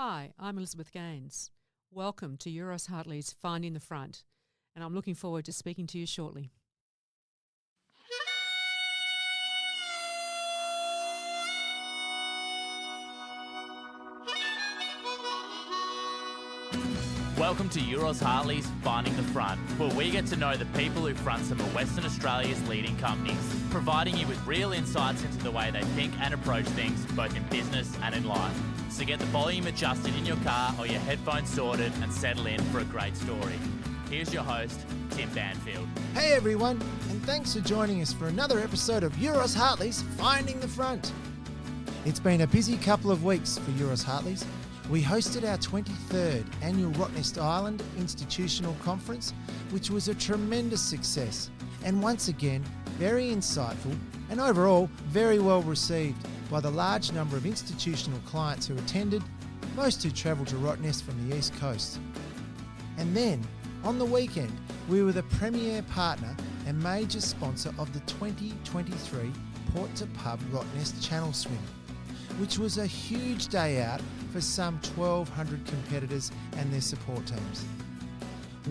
Hi, I'm Elizabeth Gaines. Welcome to Euroz Hartleys Finding the Front, and I'm looking forward to speaking to you shortly. Welcome to Euroz Hartleys Finding the Front, where we get to know the people who front some of Western Australia's leading companies, providing you with real insights into the way they think and approach things, both in business and in life. So get the volume adjusted in your car or your headphones sorted and settle in for a great story. Here's your host, Tim Banfield. Hey everyone, and thanks for joining us for another episode of Euroz Hartleys Finding the Front. It's been a busy couple of weeks for Euroz Hartleys. We hosted our 23rd annual Rottnest Island Institutional Conference, which was a tremendous success and once again very insightful and overall very well received by the large number of institutional clients who attended, most who travelled to Rottnest from the East Coast. And then, on the weekend, we were the premier partner and major sponsor of the 2023 Port to Pub Rottnest Channel Swim, which was a huge day out for some 1,200 competitors and their support teams.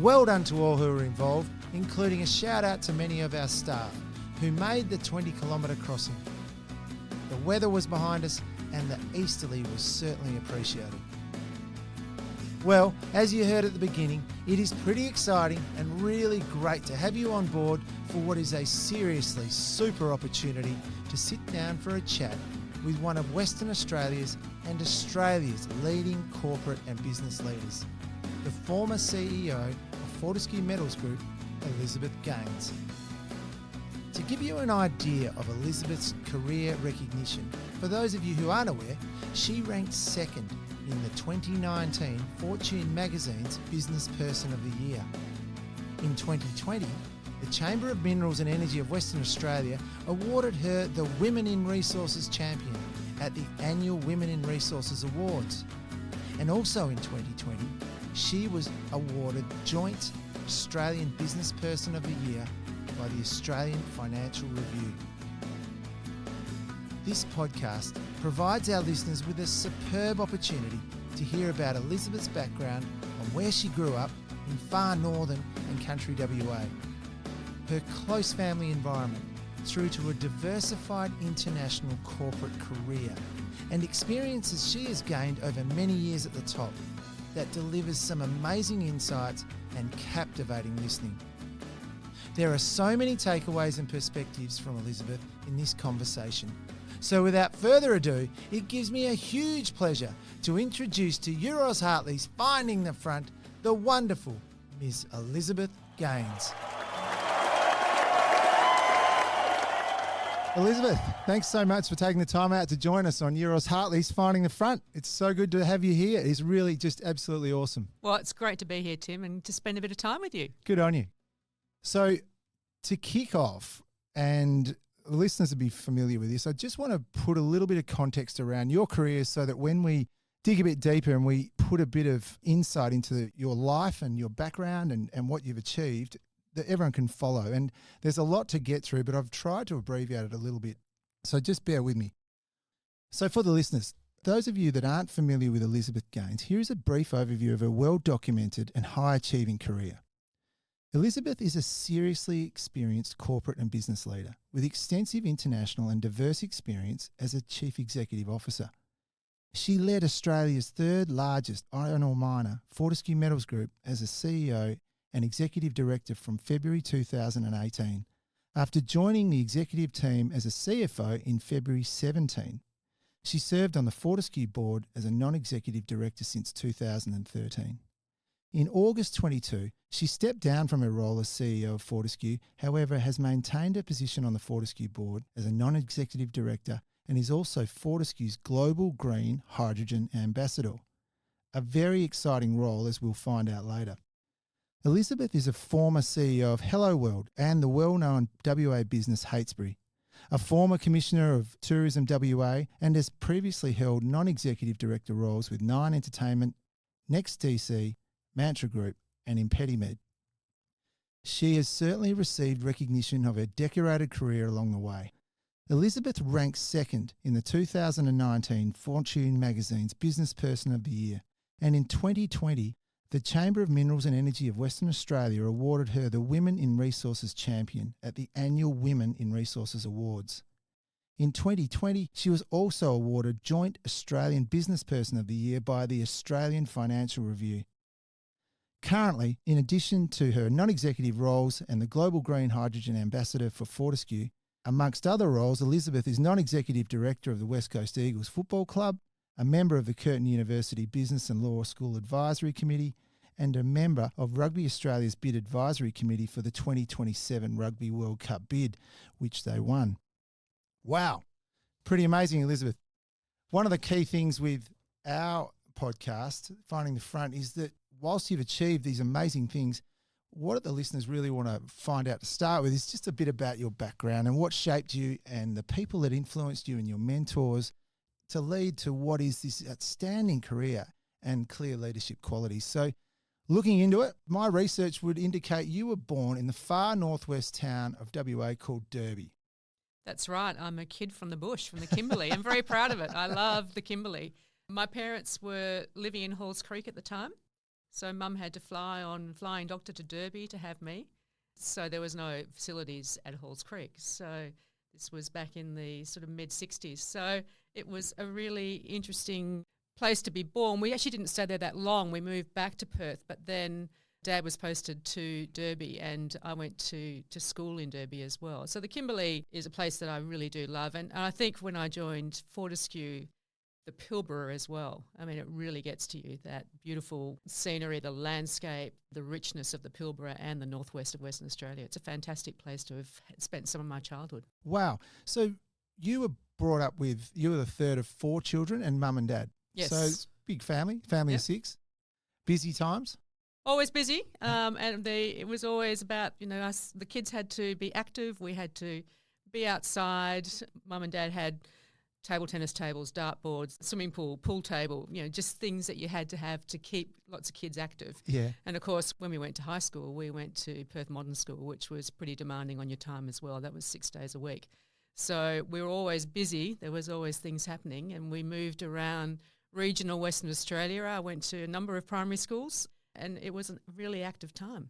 Well done to all who were involved, including a shout out to many of our staff who made the 20-kilometre crossing. The weather was behind us and the easterly was certainly appreciated. Well, as you heard at the beginning, it is pretty exciting and really great to have you on board for what is a seriously super opportunity to sit down for a chat with one of Western Australia's and Australia's leading corporate and business leaders, the former CEO of Fortescue Metals Group, Elizabeth Gaines. To give you an idea of Elizabeth's career recognition, for those of you who aren't aware, she ranked second in the 2019 Fortune magazine's Businessperson of the Year. In 2020, the Chamber of Minerals and Energy of Western Australia awarded her the Women in Resources Champion at the annual Women in Resources Awards. And also in 2020, she was awarded Joint Australian Businessperson of the Year by the Australian Financial Review. This podcast provides our listeners with a superb opportunity to hear about Elizabeth's background on where she grew up in far northern and country WA, her close family environment, through to a diversified international corporate career, and experiences she has gained over many years at the top that delivers some amazing insights and captivating listening. There are so many takeaways and perspectives from Elizabeth in this conversation. So without further ado, it gives me a huge pleasure to introduce to Euroz Hartleys Finding the Front, the wonderful Ms. Elizabeth Gaines. Elizabeth, thanks so much for taking the time out to join us on Euroz Hartleys Finding the Front. It's so good to have you here. It's really just absolutely awesome. Well, it's great to be here, Tim, and to spend a bit of time with you. Good on you. So to kick off, and listeners will be familiar with this, I just want to put a little bit of context around your career so that when we dig a bit deeper and we put a bit of insight into your life and your background and what you've achieved, that everyone can follow. And there's a lot to get through, but I've tried to abbreviate it a little bit. So just bear with me. So for the listeners, those of you that aren't familiar with Elizabeth Gaines, here is a brief overview of her well-documented and high-achieving career. Elizabeth is a seriously experienced corporate and business leader with extensive international and diverse experience as a chief executive officer. She led Australia's third largest iron ore miner, Fortescue Metals Group, as a CEO and executive director from February 2018, after joining the executive team as a CFO in February 17. She served on the Fortescue board as a non-executive director since 2013. In August 22, she stepped down from her role as CEO of Fortescue, however has maintained her position on the Fortescue board as a non-executive director and is also Fortescue's Global Green Hydrogen Ambassador. A very exciting role, as we'll find out later. Elizabeth is a former CEO of Hello World and the well-known WA business Heytesbury, a former Commissioner of Tourism WA, and has previously held non-executive director roles with Nine Entertainment, Next DC, Mantra Group and ImpediMed. She has certainly received recognition of her decorated career along the way. Elizabeth ranked second in the 2019 Fortune magazine's Businessperson of the Year, and in 2020, the Chamber of Minerals and Energy of Western Australia awarded her the Women in Resources Champion at the annual Women in Resources Awards. In 2020, she was also awarded Joint Australian Businessperson of the Year by the Australian Financial Review. Currently, in addition to her non-executive roles and the Global Green Hydrogen Ambassador for Fortescue, amongst other roles, Elizabeth is non-executive director of the West Coast Eagles Football Club, a member of the Curtin University Business and Law School Advisory Committee, and a member of Rugby Australia's Bid Advisory Committee for the 2027 Rugby World Cup bid, which they won. Wow. Pretty amazing, Elizabeth. One of the key things with our podcast, Finding the Front, is that whilst you've achieved these amazing things, what the listeners really want to find out to start with is just a bit about your background and what shaped you and the people that influenced you and your mentors to lead to what is this outstanding career and clear leadership qualities. So looking into it, my research would indicate you were born in the far northwest town of WA called Derby. That's right. I'm a kid from the bush, from the Kimberley. I'm very proud of it. I love the Kimberley. My parents were living in Halls Creek at the time, so Mum had to fly on Flying Doctor to Derby to have me. So there was no facilities at Halls Creek. So this was back in the sort of mid-60s. So it was a really interesting place to be born. We actually didn't stay there that long. We moved back to Perth, but then Dad was posted to Derby and I went to school in Derby as well. So the Kimberley is a place that I really do love. And I think when I joined Fortescue, the Pilbara as well, I mean, it really gets to you, that beautiful scenery, the landscape, the richness of the Pilbara and the northwest of Western Australia. It's a fantastic place to have spent some of my childhood. Wow. So you were brought up with, you were the third of 4 children and Mum and Dad. Yes. So big family of 6. Busy times? Always busy, and it was always about, us. The kids had to be active. We had to be outside. Mum and Dad had table tennis tables, dartboards, swimming pool table, just things that you had to have to keep lots of kids active. Yeah. And, of course, when we went to high school, we went to Perth Modern School, which was pretty demanding on your time as well. That was 6 days a week. So we were always busy. There was always things happening, and we moved around regional Western Australia. I went to a number of primary schools. And it was a really active time.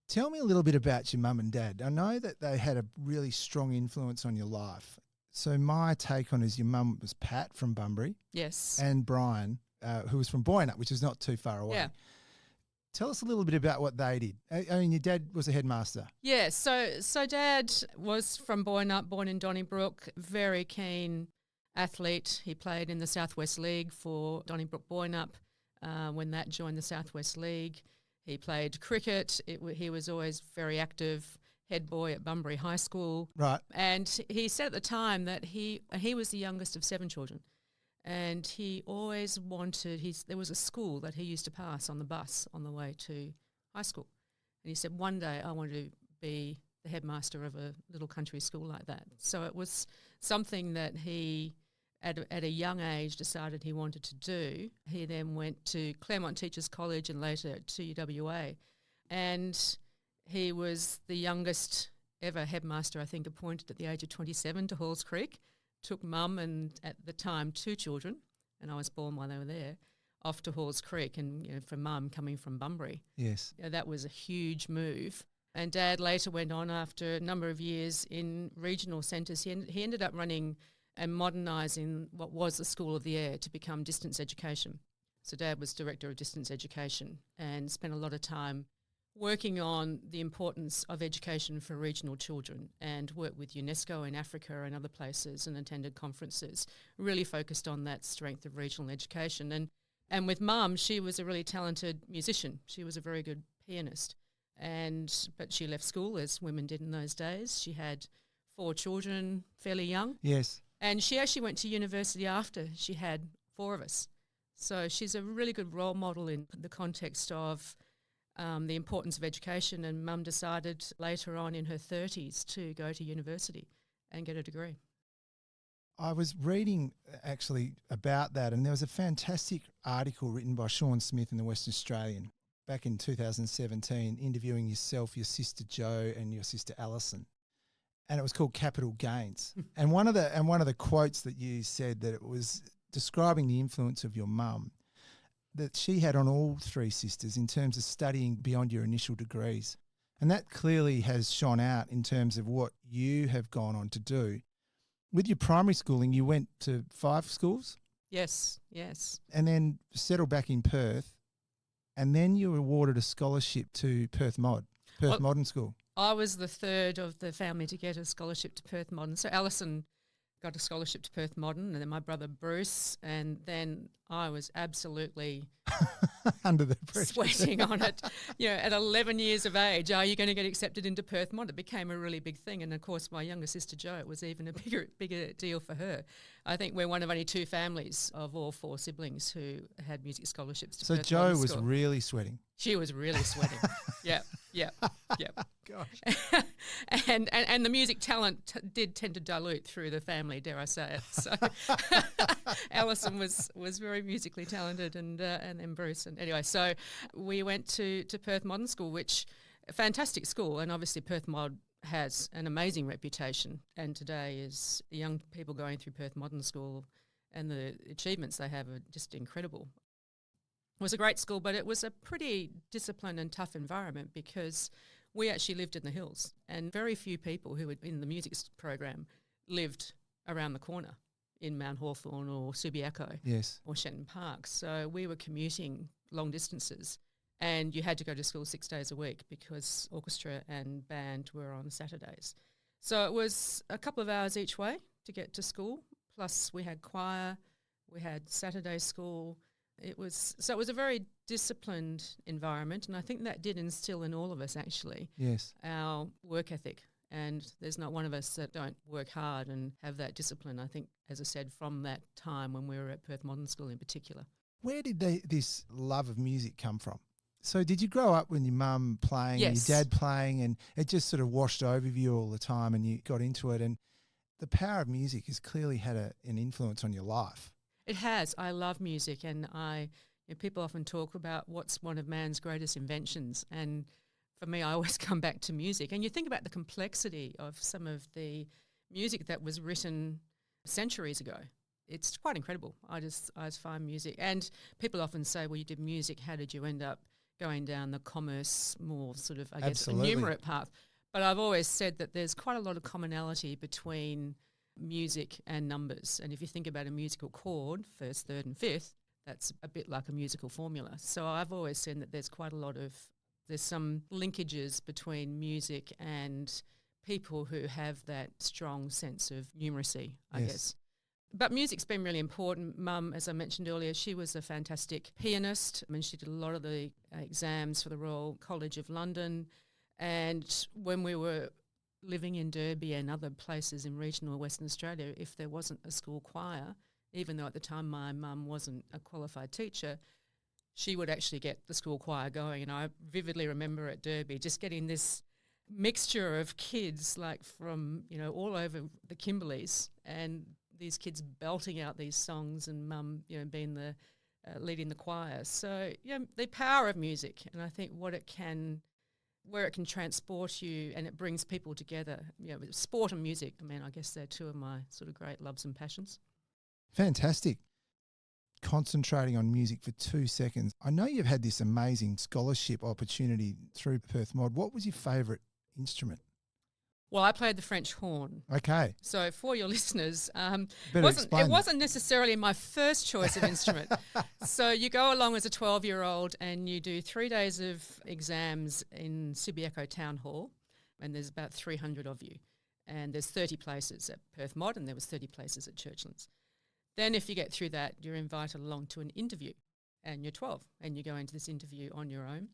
Tell me a little bit about your mum and dad. I know that they had a really strong influence on your life. So my take on it is your mum was Pat from Bunbury. Yes. And Brian, who was from Boynup, which is not too far away. Yeah. Tell us a little bit about what they did. I mean, your dad was a headmaster. Yeah, so Dad was from Boynup, born in Donnybrook, very keen athlete. He played in the Southwest League for Donnybrook Boynup. When that joined the Southwest League, he played cricket. He was always very active, head boy at Bunbury High School. Right. And he said at the time that he was the youngest of 7 children. And he always wanted, there was a school that he used to pass on the bus on the way to high school. And he said, one day I want to be the headmaster of a little country school like that. So it was something that he at a young age decided he wanted to do. He then went to Claremont Teachers College and later to UWA. And he was the youngest ever headmaster, I think, appointed at the age of 27 to Halls Creek. Took Mum and at the time 2 children, and I was born while they were there, off to Halls Creek. And for Mum coming from Bunbury, yes, that was a huge move. And Dad later went on after a number of years in regional centres. He ended up running and modernising what was the School of the Air to become distance education. So Dad was Director of Distance Education and spent a lot of time working on the importance of education for regional children and worked with UNESCO in Africa and other places and attended conferences, really focused on that strength of regional education. And with Mum, she was a really talented musician. She was a very good pianist. But she left school, as women did in those days. She had 4 children, fairly young. Yes. And she actually went to university after she had 4 of us. So she's a really good role model in the context of the importance of education, and Mum decided later on in her 30s to go to university and get a degree. I was reading actually about that, and there was a fantastic article written by Sean Smith in the Western Australian back in 2017 interviewing yourself, your sister Jo and your sister Alison. and it was called Capital Gains. And one of the quotes that you said, that it was describing the influence of your mum that she had on all three sisters in terms of studying beyond your initial degrees. And that clearly has shone out in terms of what you have gone on to do. With your primary schooling, you went to 5 schools? Yes. And then settled back in Perth, and then you were awarded a scholarship to Perth Modern School. I was the third of the family to get a scholarship to Perth Modern. So Alison got a scholarship to Perth Modern, and then my brother Bruce, and then I was absolutely under the pressure, sweating on it. At 11 years of age, are you going to get accepted into Perth Modern? It became a really big thing, and of course my younger sister Jo, it was even a bigger deal for her. I think we're one of only 2 families of all 4 siblings who had music scholarships to Perth Jo Modern was School. really sweating. She was really sweating. Yeah. Gosh. and the music talent did tend to dilute through the family, dare I say it. So Alison was very musically talented, and then Bruce. And anyway, so we went to Perth Modern School, which a fantastic school, and obviously Perth Mod has an amazing reputation, and today is the young people going through Perth Modern School and the achievements they have are just incredible. It was a great school, but it was a pretty disciplined and tough environment because we actually lived in the hills, and very few people who were in the music program lived around the corner in Mount Hawthorn or Subiaco or Shenton Park. So we were commuting long distances, and you had to go to school 6 days a week because orchestra and band were on Saturdays. So it was a couple of hours each way to get to school, plus we had choir, we had Saturday school. It was a very disciplined environment, and I think that did instill in all of us actually our work ethic. And there's not one of us that don't work hard and have that discipline, I think, as I said, from that time when we were at Perth Modern School in particular. Where did this love of music come from? So did you grow up with your mum playing and your dad playing, and it just sort of washed over you all the time and you got into it? And the power of music has clearly had an influence on your life. It has. I love music, and people often talk about what's one of man's greatest inventions, and for me, I always come back to music. And you think about the complexity of some of the music that was written centuries ago. It's quite incredible. I just find music, and people often say, well, you did music, how did you end up going down the commerce, more sort of, I guess, enumerate path? But I've always said that there's quite a lot of commonality between music and numbers. And if you think about a musical chord, first, third and fifth, that's a bit like a musical formula. So I've always said that there's some linkages between music and people who have that strong sense of numeracy, I guess. But music's been really important. Mum, as I mentioned earlier, she was a fantastic pianist. I mean, she did a lot of the exams for the Royal College of London. And when we were living in Derby and other places in regional Western Australia, if there wasn't a school choir, even though at the time my mum wasn't a qualified teacher, she would actually get the school choir going. And I vividly remember at Derby just getting this mixture of kids like from, all over the Kimberleys, and these kids belting out these songs, and mum, being the leading the choir. So, the power of music, and I think where it can transport you and it brings people together. Sport and music, I mean, I guess they're 2 of my sort of great loves and passions. Fantastic. Concentrating on music for 2 seconds. I know you've had this amazing scholarship opportunity through Perth Mod. What was your favourite instrument? Well, I played the French horn. Okay. So for your listeners, it explain wasn't necessarily my first choice of instrument. So you go along as a 12-year-old and you do 3 days of exams in Subiaco Town Hall, and there's about 300 of you. And there's 30 places at Perth Mod, and there was 30 places at Churchlands. Then if you get through that, you're invited along to an interview, and you're 12, and you go into this interview on your own.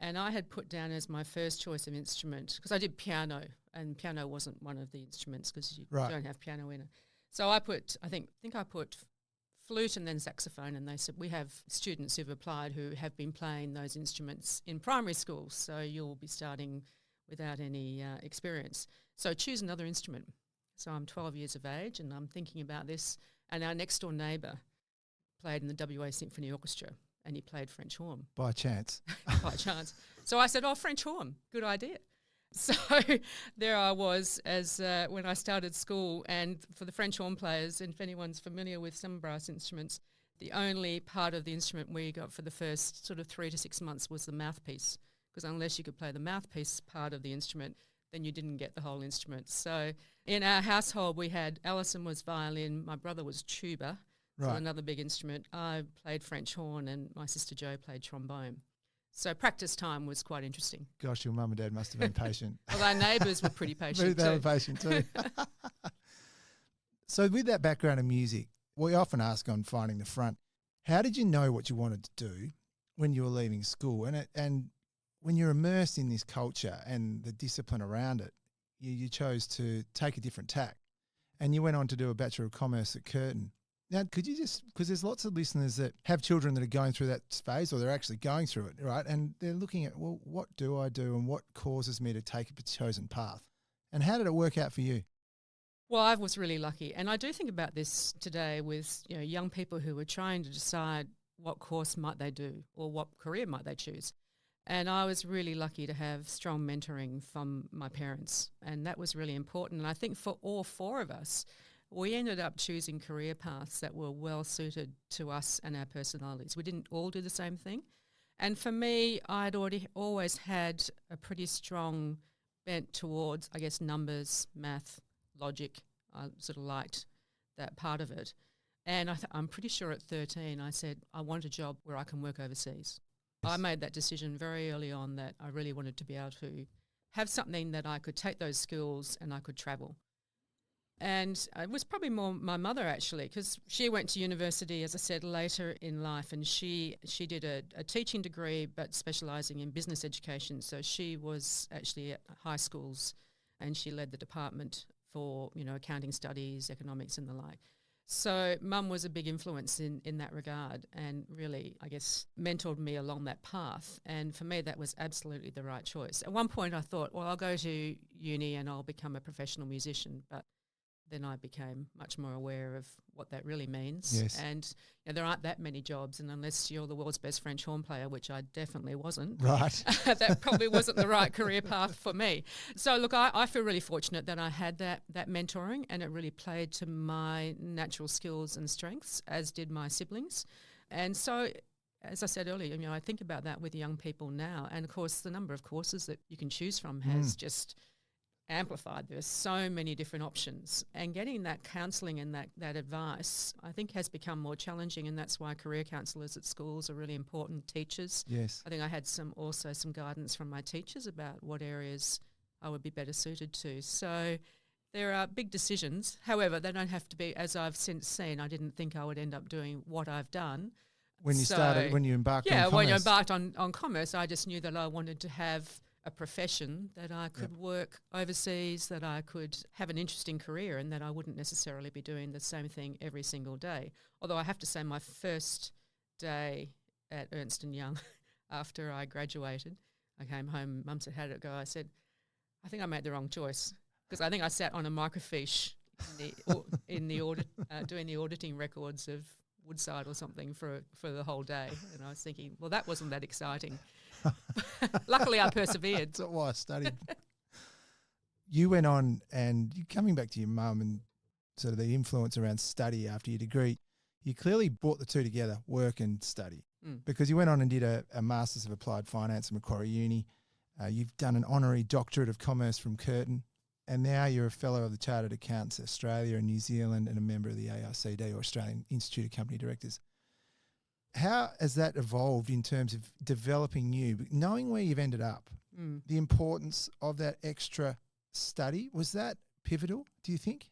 And I had put down as my first choice of instrument, because I did piano, and piano wasn't one of the instruments because you don't have piano in it. So I think I put flute and then saxophone, and they said, we have students who've applied who have been playing those instruments in primary school, so you'll be starting without any experience. So choose another instrument. So I'm 12 years of age, and I'm thinking about this, and our next door neighbour played in the WA Symphony Orchestra, and he played French horn. By chance. By chance. So I said, French horn, good idea. So there I was as when I started school, and for the French horn players, and if anyone's familiar with some brass instruments, the only part of the instrument we got for the first sort of 3 to 6 months was the mouthpiece, because unless you could play the mouthpiece part of the instrument, then you didn't get the whole instrument. So in our household, we had Alison was violin, my brother was tuba, so another big instrument. I played French horn, and my sister Jo played trombone. So practice time was quite interesting. Gosh, your mum and dad must have been patient. Well, our neighbours were pretty patient They were patient too. So with that background in music, we often ask on Finding the Front, how did you know what you wanted to do when you were leaving school? And when you're immersed in this culture and the discipline around it, you chose to take a different tack. And you went on to do a Bachelor of Commerce at Curtin. Now, could you just, because there's lots of listeners that have children that are going through that phase, or they're actually going through it, right? And they're looking at, well, what do I do and what causes me to take a chosen path? And how did it work out for you? Well, I was really lucky. And I do think about this today with young people who are trying to decide what course might they do or what career might they choose. And I was really lucky to have strong mentoring from my parents, and that was really important. And I think for all four of us, we ended up choosing career paths that were well suited to us and our personalities. We didn't all do the same thing. And for me, I'd always had a pretty strong bent towards, I guess, numbers, math, logic. I sort of liked that part of it. And I'm pretty sure at 13 I said, I want a job where I can work overseas. I made that decision very early on that I really wanted to be able to have something that I could take those skills and I could travel. And it was probably more my mother, actually, because she went to university, as I said, later in life, and she did a teaching degree but specialising in business education. So she was actually at high schools and she led the department for, accounting studies, economics and the like. So Mum was a big influence in that regard and really, I guess, mentored me along that path. And for me, that was absolutely the right choice. At one point I thought, well, I'll go to uni and I'll become a professional musician, but then I became much more aware of what that really means. Yes. And there aren't that many jobs, and unless you're the world's best French horn player, which I definitely wasn't, right, that probably wasn't the right career path for me. So look, I feel really fortunate that I had that mentoring, and it really played to my natural skills and strengths, as did my siblings. And so, as I said earlier, I think about that with young people now, and of course the number of courses that you can choose from has just amplified. There's so many different options, and getting that counselling and that advice I think has become more challenging, and that's why career counsellors at schools are really important. Teachers, yes, I think I had some guidance from my teachers about what areas I would be better suited to. So there are big decisions. However, they don't have to be, as I've since seen, I didn't think I would end up doing what I've done. When you embarked on commerce. Yeah, when you embarked on commerce, I just knew that I wanted to have a profession, that I could work overseas, that I could have an interesting career, and that I wouldn't necessarily be doing the same thing every single day. Although I have to say, my first day at Ernst & Young after I graduated, I came home, Mum said, how did it go? I said, I think I made the wrong choice, because I think I sat on a microfiche in the audit, doing the auditing records of Woodside or something for the whole day. And I was thinking, well, that wasn't that exciting. Luckily, I persevered. That's why I studied. You went on, and coming back to your mum and sort of the influence around study after your degree, you clearly brought the two together, work and study, because you went on and did a Masters of Applied Finance at Macquarie Uni. You've done an honorary Doctorate of Commerce from Curtin, and now you're a Fellow of the Chartered Accountants Australia and New Zealand and a member of the AICD, or Australian Institute of Company Directors. How has that evolved in terms of developing you, knowing where you've ended up, the importance of that extra study? Was that pivotal, do you think?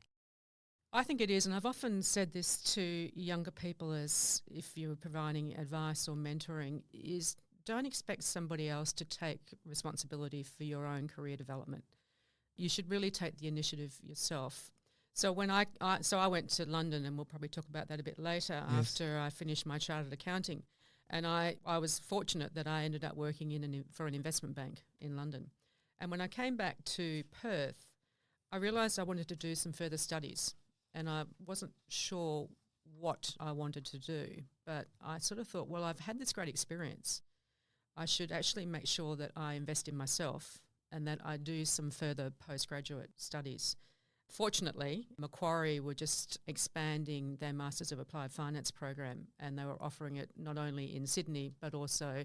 I think it is, and I've often said this to younger people, as if you're providing advice or mentoring, is don't expect somebody else to take responsibility for your own career development. You should really take the initiative yourself. So when I went to London, and we'll probably talk about that a bit later, after I finished my chartered accounting, and I was fortunate that I ended up working for an investment bank in London. And when I came back to Perth, I realised I wanted to do some further studies, and I wasn't sure what I wanted to do, but I sort of thought, well, I've had this great experience. I should actually make sure that I invest in myself and that I do some further postgraduate studies. Fortunately, Macquarie were just expanding their Masters of Applied Finance program, and they were offering it not only in Sydney but also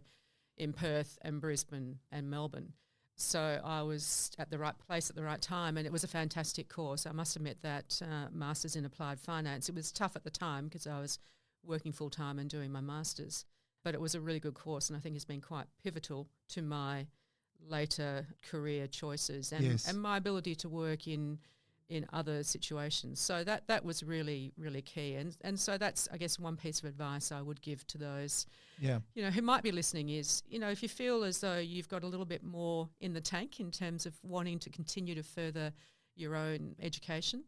in Perth and Brisbane and Melbourne. So I was at the right place at the right time, and it was a fantastic course. I must admit that Masters in Applied Finance, it was tough at the time because I was working full-time and doing my Masters, but it was a really good course, and I think it's been quite pivotal to my later career choices and my ability to work in other situations. So that was really, really key. And so that's, I guess, one piece of advice I would give to those, who might be listening is, if you feel as though you've got a little bit more in the tank in terms of wanting to continue to further your own education,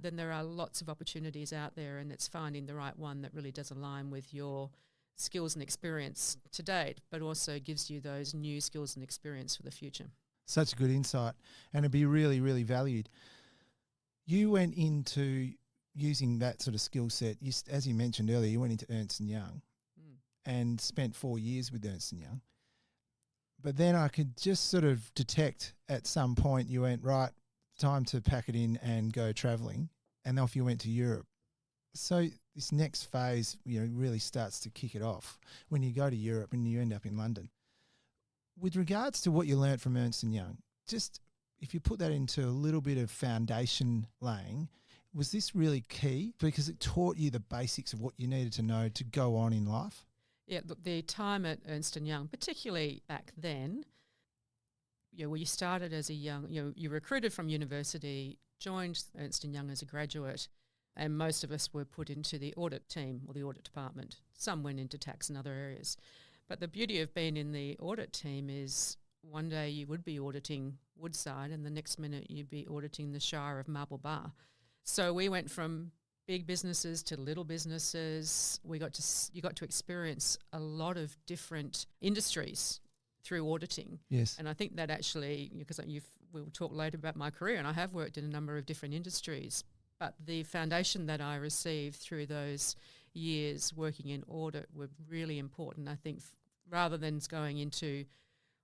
then there are lots of opportunities out there, and it's finding the right one that really does align with your skills and experience to date, but also gives you those new skills and experience for the future. Such a good insight, and it'd be really, really valued. You went into using that sort of skill set. As you mentioned earlier, you went into Ernst & Young and spent 4 years with Ernst & Young. But then I could just sort of detect at some point you went, right, time to pack it in and go travelling, and off you went to Europe. So this next phase, really starts to kick it off when you go to Europe and you end up in London. With regards to what you learnt from Ernst & Young, just if you put that into a little bit of foundation laying, was this really key because it taught you the basics of what you needed to know to go on in life? Yeah, look, the time at Ernst & Young, particularly back then, where you started as a young, you recruited from university, joined Ernst & Young as a graduate, and most of us were put into the audit team or the audit department. Some went into tax and other areas. But the beauty of being in the audit team is one day you would be auditing Woodside and the next minute you'd be auditing the Shire of Marble Bar. So we went from big businesses to little businesses. You got to experience a lot of different industries through auditing. Yes. And I think that actually, because we'll talk later about my career, and I have worked in a number of different industries, but the foundation that I received through those years working in audit were really important, I think, rather than going into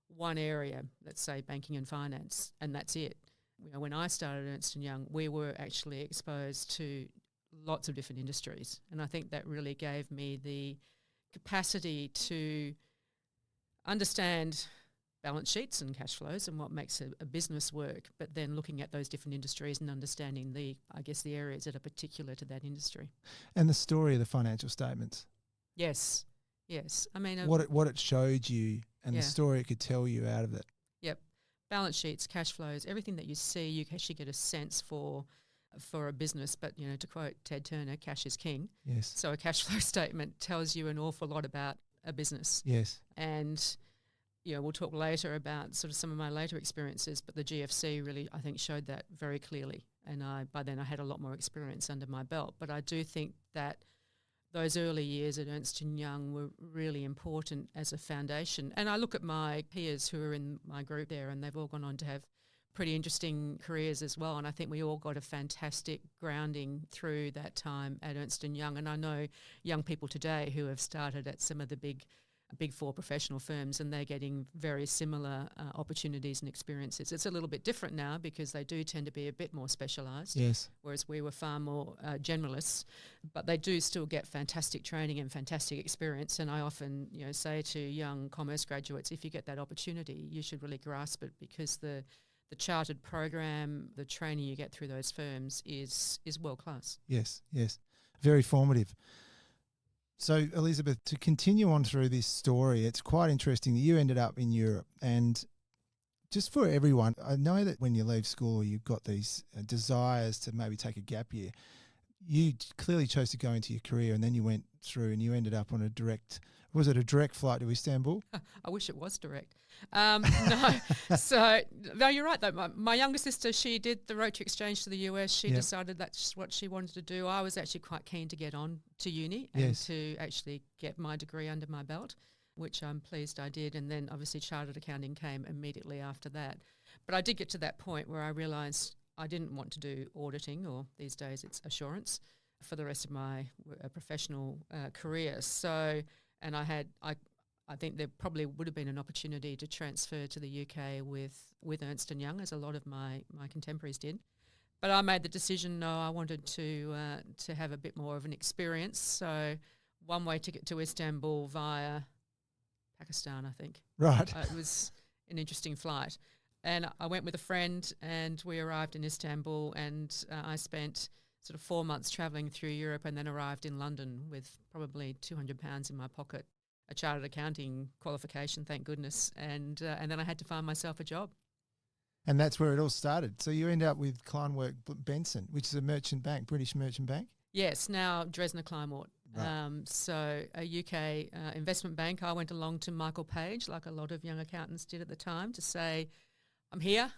one area, let's say banking and finance, and that's it. When I started Ernst & Young, we were actually exposed to lots of different industries, and I think that really gave me the capacity to understand balance sheets and cash flows and what makes a business work, but then looking at those different industries and understanding the areas that are particular to that industry. And the story of the financial statements. Yes. I mean, what it showed you and the story it could tell you out of it. Yep. Balance sheets, cash flows, everything that you see, you actually get a sense for a business. But, to quote Ted Turner, cash is king. Yes. So a cash flow statement tells you an awful lot about a business. Yes. And, we'll talk later about sort of some of my later experiences, but the GFC really, I think, showed that very clearly. And by then I had a lot more experience under my belt. But I do think that those early years at Ernst & Young were really important as a foundation. And I look at my peers who are in my group there, and they've all gone on to have pretty interesting careers as well. And I think we all got a fantastic grounding through that time at Ernst & Young. And I know young people today who have started at some of the big four professional firms, and they're getting very similar opportunities and experiences. It's a little bit different now because they do tend to be a bit more specialised, yes, whereas we were far more generalists, but they do still get fantastic training and fantastic experience. And I often say to young commerce graduates, if you get that opportunity, you should really grasp it, because the chartered program, the training you get through those firms is world class. Yes, very formative. So, Elizabeth, to continue on through this story, it's quite interesting that you ended up in Europe. And just for everyone, I know that when you leave school, you've got these desires to maybe take a gap year. You clearly chose to go into your career, and then you went through and you ended up on a direct flight to Istanbul? I wish it was direct. No. So, no, you're right, though. My younger sister, she did the road to exchange to the US. She decided that's what she wanted to do. I was actually quite keen to get on to uni and to actually get my degree under my belt, which I'm pleased I did. And then obviously chartered accounting came immediately after that. But I did get to that point where I realised I didn't want to do auditing, or these days it's assurance, for the rest of my professional career. So, and I I think there probably would have been an opportunity to transfer to the UK with Ernst & Young, as a lot of my contemporaries did. But I made the decision, no, I wanted to have a bit more of an experience. So one-way ticket to Istanbul via Pakistan, I think. Right. It was an interesting flight. And I went with a friend and we arrived in Istanbul, and I spent sort of 4 months travelling through Europe, and then arrived in London with probably £200 in my pocket, a chartered accounting qualification, thank goodness, and then I had to find myself a job. And that's where it all started. So you end up with Kleinwerk Benson, which is a merchant bank, British merchant bank? Yes, now Dresdner Kleinwort. Right. So a UK investment bank. I went along to Michael Page, like a lot of young accountants did at the time, to say, I'm here,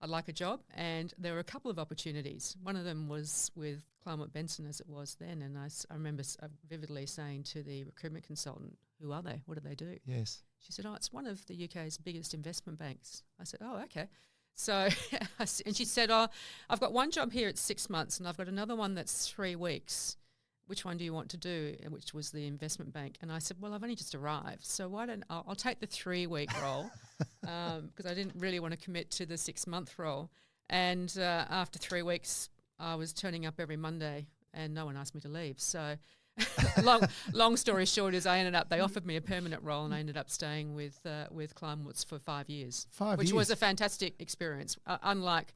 I'd like a job. And there were a couple of opportunities. One of them was with Kleinwort Benson, as it was then. And I remember vividly saying to the recruitment consultant, who are they? What do they do? Yes. She said, oh, it's one of the UK's biggest investment banks. I said, oh, okay. So, and she said, oh, I've got one job here, it's 6 months, and I've got another one that's 3 weeks. Which one do you want to do? And which was the investment bank. And I said, well, I've only just arrived, so I'll take the 3-week role because I didn't really want to commit to the 6-month role. And after 3 weeks, I was turning up every Monday and no one asked me to leave. So long story short is they offered me a permanent role, and I ended up staying with Kleinworts for 5 years. 5 which years. was a fantastic experience. Unlike,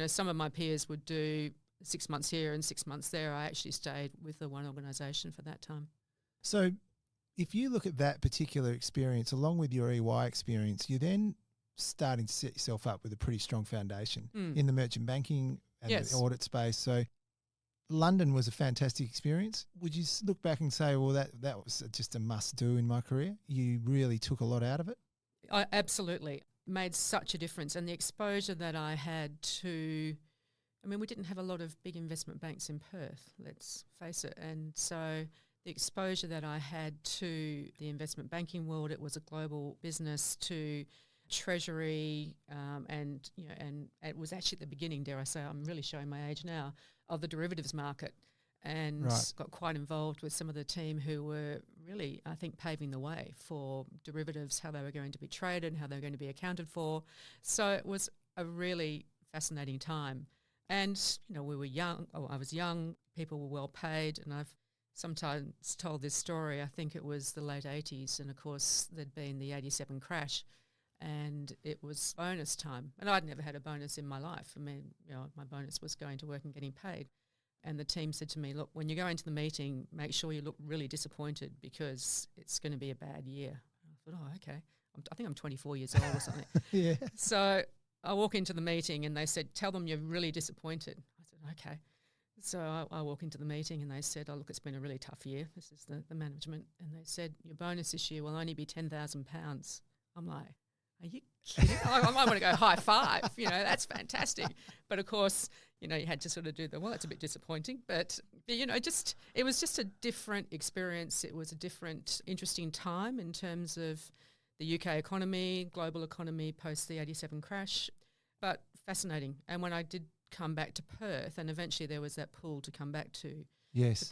some of my peers would do 6 months here and 6 months there, I actually stayed with the one organisation for that time. So if you look at that particular experience along with your EY experience, you're then starting to set yourself up with a pretty strong foundation in the merchant banking and the audit space. So London was a fantastic experience. Would you look back and say, well, that was just a must-do in my career? You really took a lot out of it? I absolutely. Made such a difference. And the exposure that I had to, we didn't have a lot of big investment banks in Perth, let's face it. And so the exposure that I had to the investment banking world, it was a global business, to treasury, and it was actually at the beginning, dare I say, I'm really showing my age now, of the derivatives market, and got quite involved with some of the team who were really, I think, paving the way for derivatives, how they were going to be traded, how they were going to be accounted for. So it was a really fascinating time. And, we were young, I was young, people were well paid, and I've sometimes told this story. I think it was the late 80s, and of course there'd been the 87 crash, and it was bonus time. And I'd never had a bonus in my life. My bonus was going to work and getting paid. And the team said to me, look, when you go into the meeting, make sure you look really disappointed because it's going to be a bad year. And I thought, oh, okay. I think I'm 24 years old or something. Yeah. So I walk into the meeting and they said, tell them you're really disappointed. I said, okay. So I walk into the meeting and they said, oh, look, it's been a really tough year. This is the management. And they said, your bonus this year will only be £10,000. I'm like, are you kidding? I want to go high five. That's fantastic. But of course, you had to sort of do it's a bit disappointing. But it was just a different experience. It was a different, interesting time in terms of the UK economy, global economy post the 87 crash, but fascinating. And when I did come back to Perth, and eventually there was that pull to come back to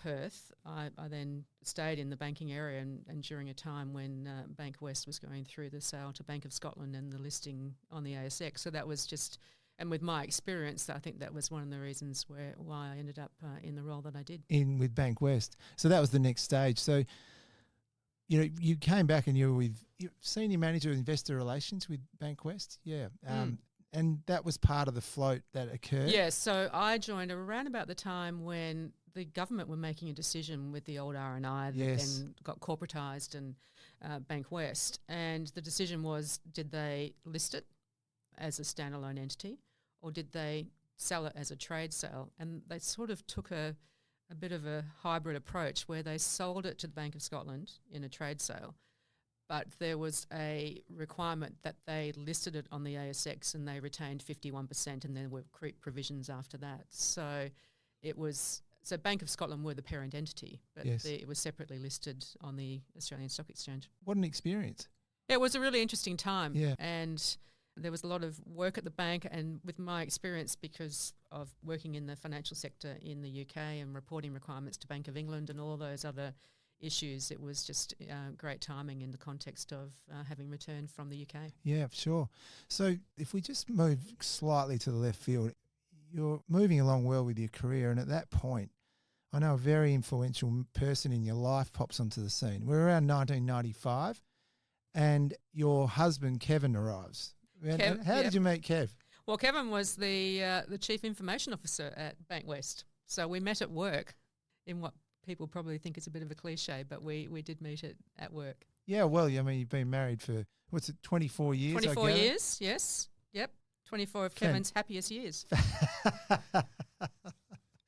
Perth, I then stayed in the banking area and during a time when Bank West was going through the sale to Bank of Scotland and the listing on the ASX. So that was just, and with my experience, I think that was one of the reasons why I ended up in the role that I did. With Bank West. So that was the next stage. So, you came back and you were with senior manager of investor relations with Bank West. Yeah. And that was part of the float that occurred. Yeah, so I joined around about the time when the government were making a decision with the old R&I that then got corporatised and Bank West. And the decision was, did they list it as a standalone entity or did they sell it as a trade sale? And they sort of took a bit of a hybrid approach where they sold it to the Bank of Scotland in a trade sale. But there was a requirement that they listed it on the ASX and they retained 51%, and there were creep provisions after that. So Bank of Scotland were the parent entity, but it was separately listed on the Australian Stock Exchange. What an experience. It was a really interesting time. Yeah. And there was a lot of work at the bank, and with my experience because of working in the financial sector in the UK and reporting requirements to Bank of England and all those other issues. It was just great timing in the context of having returned from the UK. Yeah, sure. So if we just move slightly to the left field, you're moving along well with your career, and at that point, I know a very influential person in your life pops onto the scene. We're around 1995, and your husband, Kevin, arrives. How did you meet Kev? Well, Kevin was the Chief Information Officer at Bankwest. So we met at work in what people probably think is a bit of a cliche, but we did meet at work. Yeah, well, I mean, you've been married for, 24 years? 24 years, yes. Yep. 24 of Kevin's happiest years.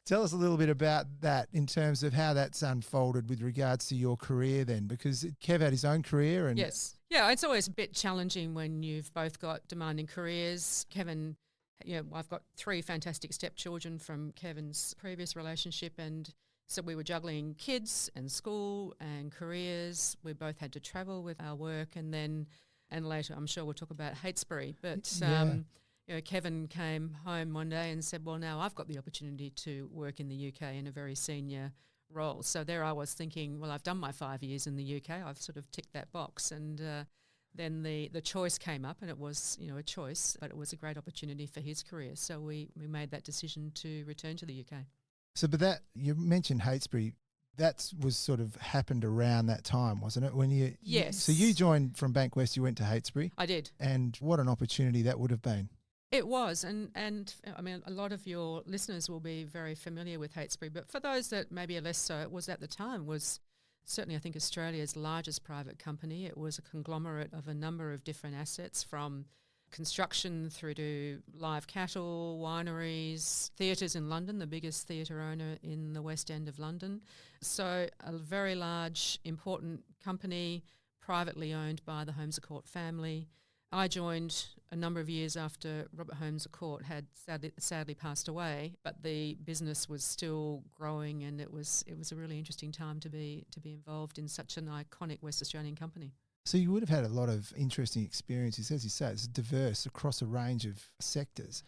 Tell us a little bit about that in terms of how that's unfolded with regards to your career then, because Kev had his own career. And yes. Yeah, it's always a bit challenging when you've both got demanding careers. Kevin, I've got 3 fantastic stepchildren from Kevin's previous relationship, and so we were juggling kids and school and careers. We both had to travel with our work, and later I'm sure we'll talk about Heytesbury, but Kevin came home one day and said, well, now I've got the opportunity to work in the UK in a very senior role. So there I was thinking, well, I've done my 5 years in the UK. I've sort of ticked that box. And then the choice came up, and it was, a choice, but it was a great opportunity for his career. So we made that decision to return to the UK. So, but that, you mentioned Heytesbury, that was sort of happened around that time, wasn't it? Yes. So you joined from Bankwest, you went to Heytesbury. I did. And what an opportunity that would have been. It was, and I mean, a lot of your listeners will be very familiar with Heytesbury, but for those that maybe are less so, it was at the time was certainly, I think, Australia's largest private company. It was a conglomerate of a number of different assets, from construction through to live cattle, wineries, theatres in London, the biggest theatre owner in the West End of London. So a very large, important company, privately owned by the Holmes à Court family. I joined a number of years after Robert Holmes à Court had sadly passed away, but the business was still growing, and it was a really interesting time to be involved in such an iconic West Australian company. So you would have had a lot of interesting experiences. As you say, it's diverse across a range of sectors.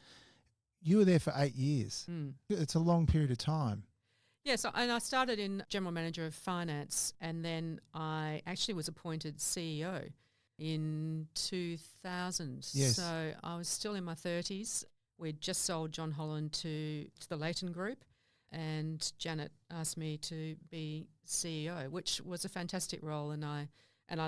You were there for 8 years. It's a long period of time. Yes, and I started in General Manager of Finance, and then I actually was appointed CEO in 2000. Yes. So I was still in my 30s. We'd just sold John Holland to the Leighton Group, and Janet asked me to be CEO, which was a fantastic role, and I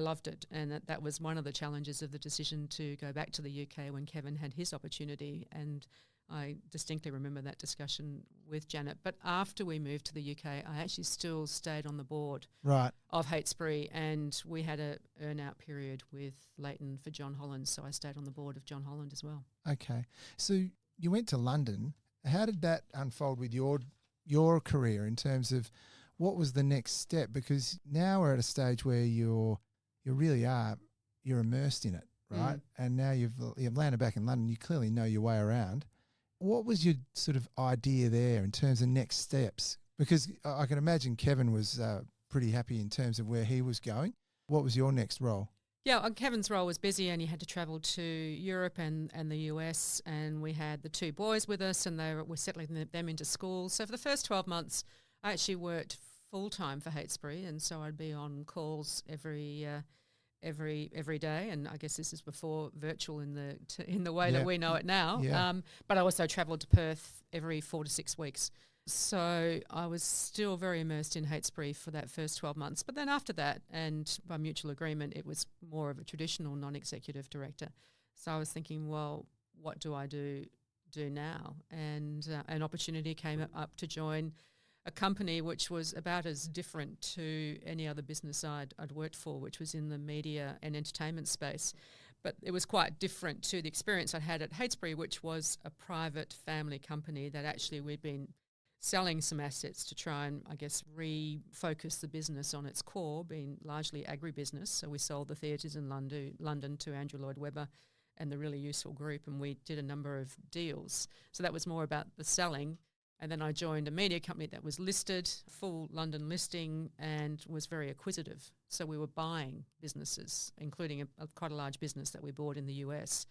loved it. And that was one of the challenges of the decision to go back to the UK when Kevin had his opportunity. And I distinctly remember that discussion with Janet. But after we moved to the UK, I actually still stayed on the board of Heytesbury, and we had a earn-out period with Leighton for John Holland, so I stayed on the board of John Holland as well. Okay. So you went to London. How did that unfold with your career in terms of what was the next step? Because now we're at a stage where you're immersed in it, right? And now you've landed back in London. You clearly know your way around. What was your sort of idea there in terms of next steps? Because I can imagine Kevin was pretty happy in terms of where he was going. What was your next role? Yeah, Kevin's role was busy, and he had to travel to Europe and the US, and we had the 2 boys with us, and we're settling them into school. So for the first 12 months, I actually worked full-time for Heytesbury, and so I'd be on calls every day, and I guess this is before virtual in the way that we know it now. Yeah. But I also travelled to Perth every 4 to 6 weeks. So I was still very immersed in Heytesbury for that first 12 months. But then after that, and by mutual agreement, it was more of a traditional non-executive director. So I was thinking, well, what do I do now? And an opportunity came up to join a company which was about as different to any other business I'd worked for, which was in the media and entertainment space. But it was quite different to the experience I'd had at Heytesbury, which was a private family company that actually we'd been selling some assets to try and, I guess, refocus the business on its core, being largely agribusiness. So we sold the theatres in London to Andrew Lloyd Webber and the Really Useful Group, and we did a number of deals. So that was more about the selling. And then I joined a media company that was listed, full London listing, and was very acquisitive. So we were buying businesses, including quite a large business that we bought in the US.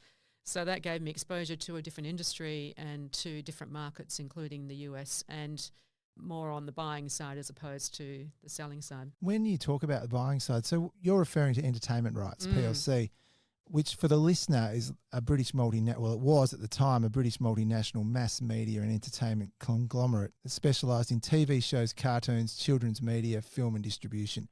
So that gave me exposure to a different industry and to different markets, including the US. And more on the buying side as opposed to the selling side. When you talk about the buying side, so you're referring to Entertainment Rights, PLC, which for the listener is a British well, it was at the time a British multinational mass media and entertainment conglomerate that specialised in TV shows, cartoons, children's media, film and distribution.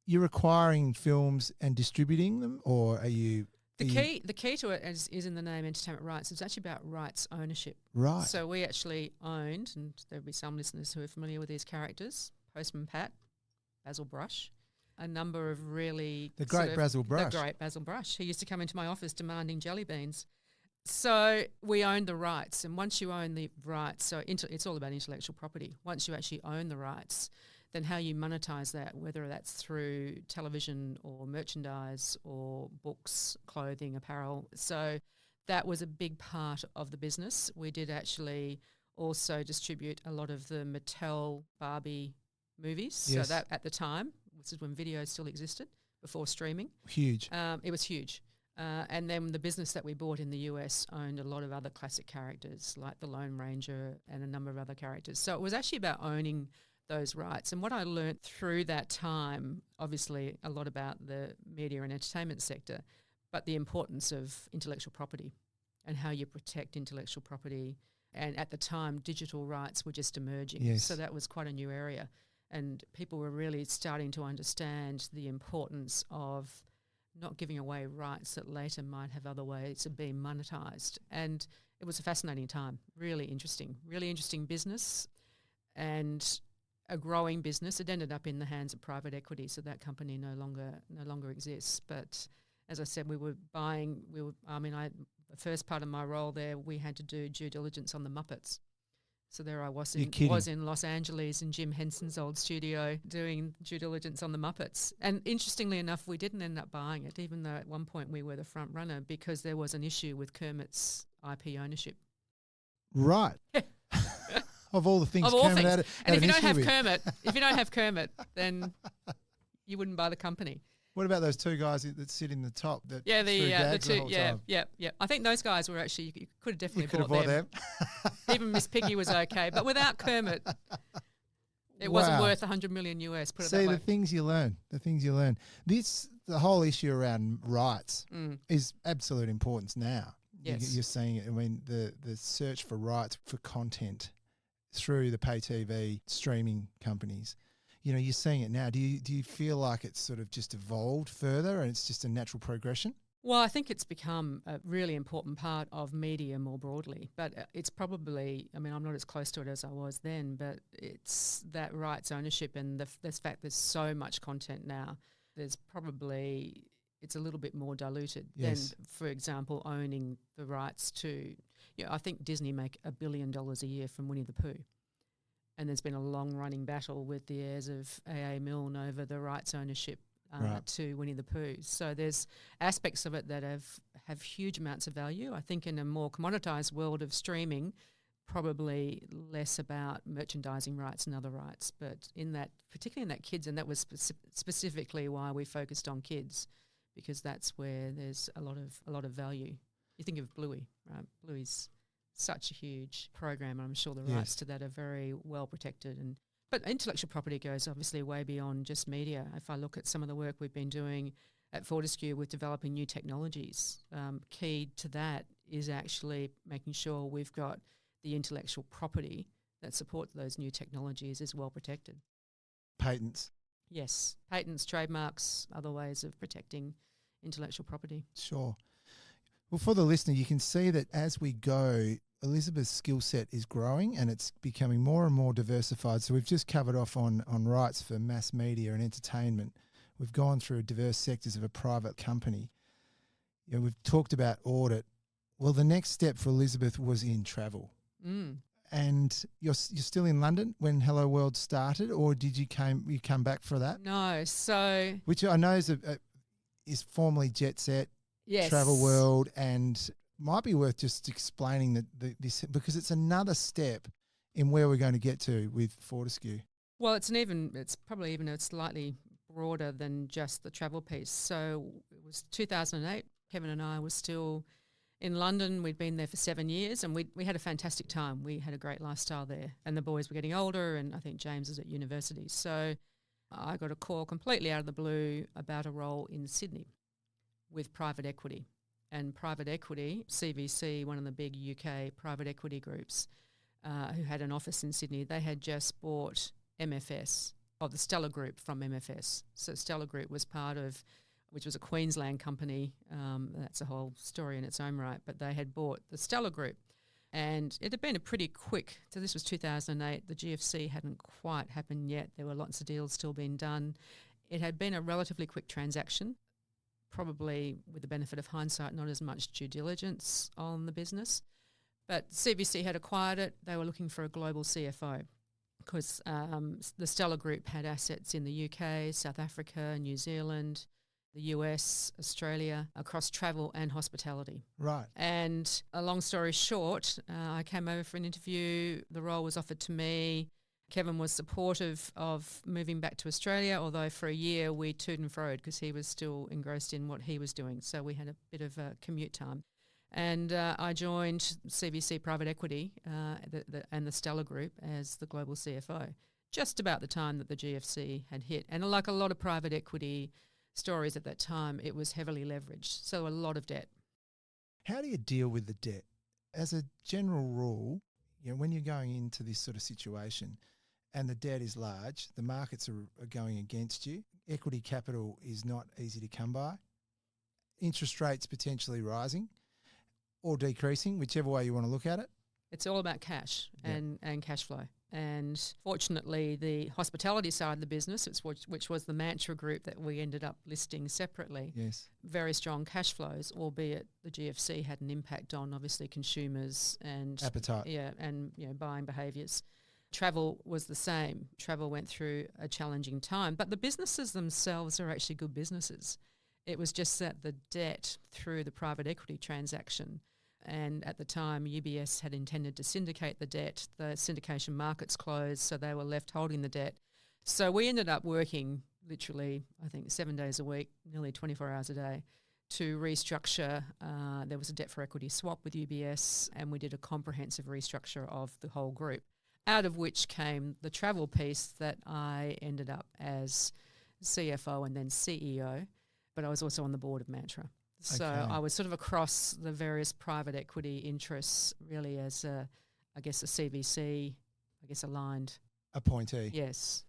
You're acquiring films and distributing them, or are you... The key to it is in the name Entertainment Rights. It's actually about rights ownership. Right. So we actually owned, and there'll be some listeners who are familiar with these characters, Postman Pat, Basil Brush, a number of really... The great Basil Brush. The great Basil Brush. He used to come into my office demanding jelly beans. So we owned the rights, and once you own the rights, so it's all about intellectual property. Once you actually own the rights, then how you monetize that, whether that's through television or merchandise or books, clothing, apparel. So that was a big part of the business. We did actually also distribute a lot of the Mattel Barbie movies. Yes. So that at the time, this is when video still existed, before streaming. Huge. It was huge. And then the business that we bought in the US owned a lot of other classic characters like the Lone Ranger and a number of other characters. So it was actually about owning those rights. And what I learnt through that time, obviously a lot about the media and entertainment sector, but the importance of intellectual property and how you protect intellectual property. And at the time, digital rights were just emerging. Yes. So that was quite a new area. And people were really starting to understand the importance of not giving away rights that later might have other ways of being monetised. And it was a fascinating time, really interesting business and a growing business. It ended up in the hands of private equity, so that company no longer exists. But as I said, the first part of my role there, we had to do due diligence on the Muppets. So there I was in Los Angeles in Jim Henson's old studio doing due diligence on the Muppets. And interestingly enough, we didn't end up buying it, even though at one point we were the front runner, because there was an issue with Kermit's IP ownership. Right. Of all the things Kermit had and if you don't have with. Kermit, then you wouldn't buy the company. What about those two guys that sit in the top? The two, whole time? yeah. I think those guys were actually, you could have definitely bought them. Even Miss Piggy was okay, but without Kermit, it wasn't worth $100 million US. Put it that way. The things you learn. The whole issue around rights is absolute importance now. Yes. You're seeing it. I mean, the search for rights for content through the pay TV streaming companies. You know, you're seeing it now. Do you feel like it's sort of just evolved further and it's just a natural progression? Well, I think it's become a really important part of media more broadly, but it's probably, I mean, I'm not as close to it as I was then, but it's that rights ownership and the fact there's so much content now, it's a little bit more diluted than, for example, owning the rights to, I think Disney make $1 billion a year from Winnie the Pooh. And there's been a long-running battle with the heirs of A.A. Milne over the rights ownership to Winnie the Pooh. So there's aspects of it that have huge amounts of value. I think in a more commoditised world of streaming, probably less about merchandising rights and other rights. But particularly in that kids, and that was specifically why we focused on kids, because that's where there's a lot of value. You think of Bluey, right? Bluey's such a huge program. I'm sure the rights to that are very well protected. But intellectual property goes obviously way beyond just media. If I look at some of the work we've been doing at Fortescue with developing new technologies, key to that is actually making sure we've got the intellectual property that supports those new technologies is well protected. Patents. Yes, patents, trademarks, other ways of protecting intellectual property. Sure. Well, for the listener, you can see that as we go, Elizabeth's skill set is growing and it's becoming more and more diversified. So we've just covered off on rights for mass media and entertainment. We've gone through diverse sectors of a private company. We've talked about audit. Well, the next step for Elizabeth was in travel. And you're still in London when Hello World started, or did you come back for that? No, so which I know is formerly Jet Set. Yes. Travel World, and might be worth just explaining this because it's another step in where we're going to get to with Fortescue. Well, it's probably even a slightly broader than just the travel piece. So it was 2008. Kevin and I were still In London, we'd been there for 7 years, and we had a fantastic time. We had a great lifestyle there, and the boys were getting older, and I think James was at university. So I got a call completely out of the blue about a role in Sydney with private equity. And private equity, CVC, one of the big UK private equity groups, who had an office in Sydney, they had just bought MFS, or the Stella Group from MFS. So Stella Group was part of, which was a Queensland company. That's a whole story in its own right. But they had bought the Stella Group. And it had been a pretty quick, so this was 2008, the GFC hadn't quite happened yet. There were lots of deals still being done. It had been a relatively quick transaction, probably with the benefit of hindsight, not as much due diligence on the business. But CVC had acquired it. They were looking for a global CFO because the Stella Group had assets in the UK, South Africa, New Zealand, the US, Australia, across travel and hospitality. Right. And a long story short, I came over for an interview. The role was offered to me. Kevin was supportive of moving back to Australia, although for a year we toed and froed because he was still engrossed in what he was doing. So we had a bit of a commute time. And I joined CVC Private Equity and the Stella Group as the global CFO, just about the time that the GFC had hit. And like a lot of private equity stories at that time, it was heavily leveraged, so a lot of debt. How do you deal with the debt? As a general rule, when you're going into this sort of situation and the debt is large, the markets are going against you, equity capital is not easy to come by, interest rates potentially rising or decreasing, whichever way you want to look at it. It's all about cash and cash flow. And fortunately, the hospitality side of the business, which was the Mantra Group that we ended up listing separately, yes, very strong cash flows, albeit the GFC had an impact on obviously consumers and appetite. Yeah, and buying behaviours. Travel was the same. Travel went through a challenging time, but the businesses themselves are actually good businesses. It was just that the debt through the private equity transaction, and at the time UBS had intended to syndicate the debt. The syndication markets closed, so they were left holding the debt. So we ended up working literally, I think, 7 days a week, nearly 24 hours a day, to restructure. There was a debt for equity swap with UBS, and we did a comprehensive restructure of the whole group, out of which came the travel piece that I ended up as CFO and then CEO, but I was also on the board of Mantra. So Okay. I was sort of across the various private equity interests, really as a CVC, aligned. Appointee. Yes.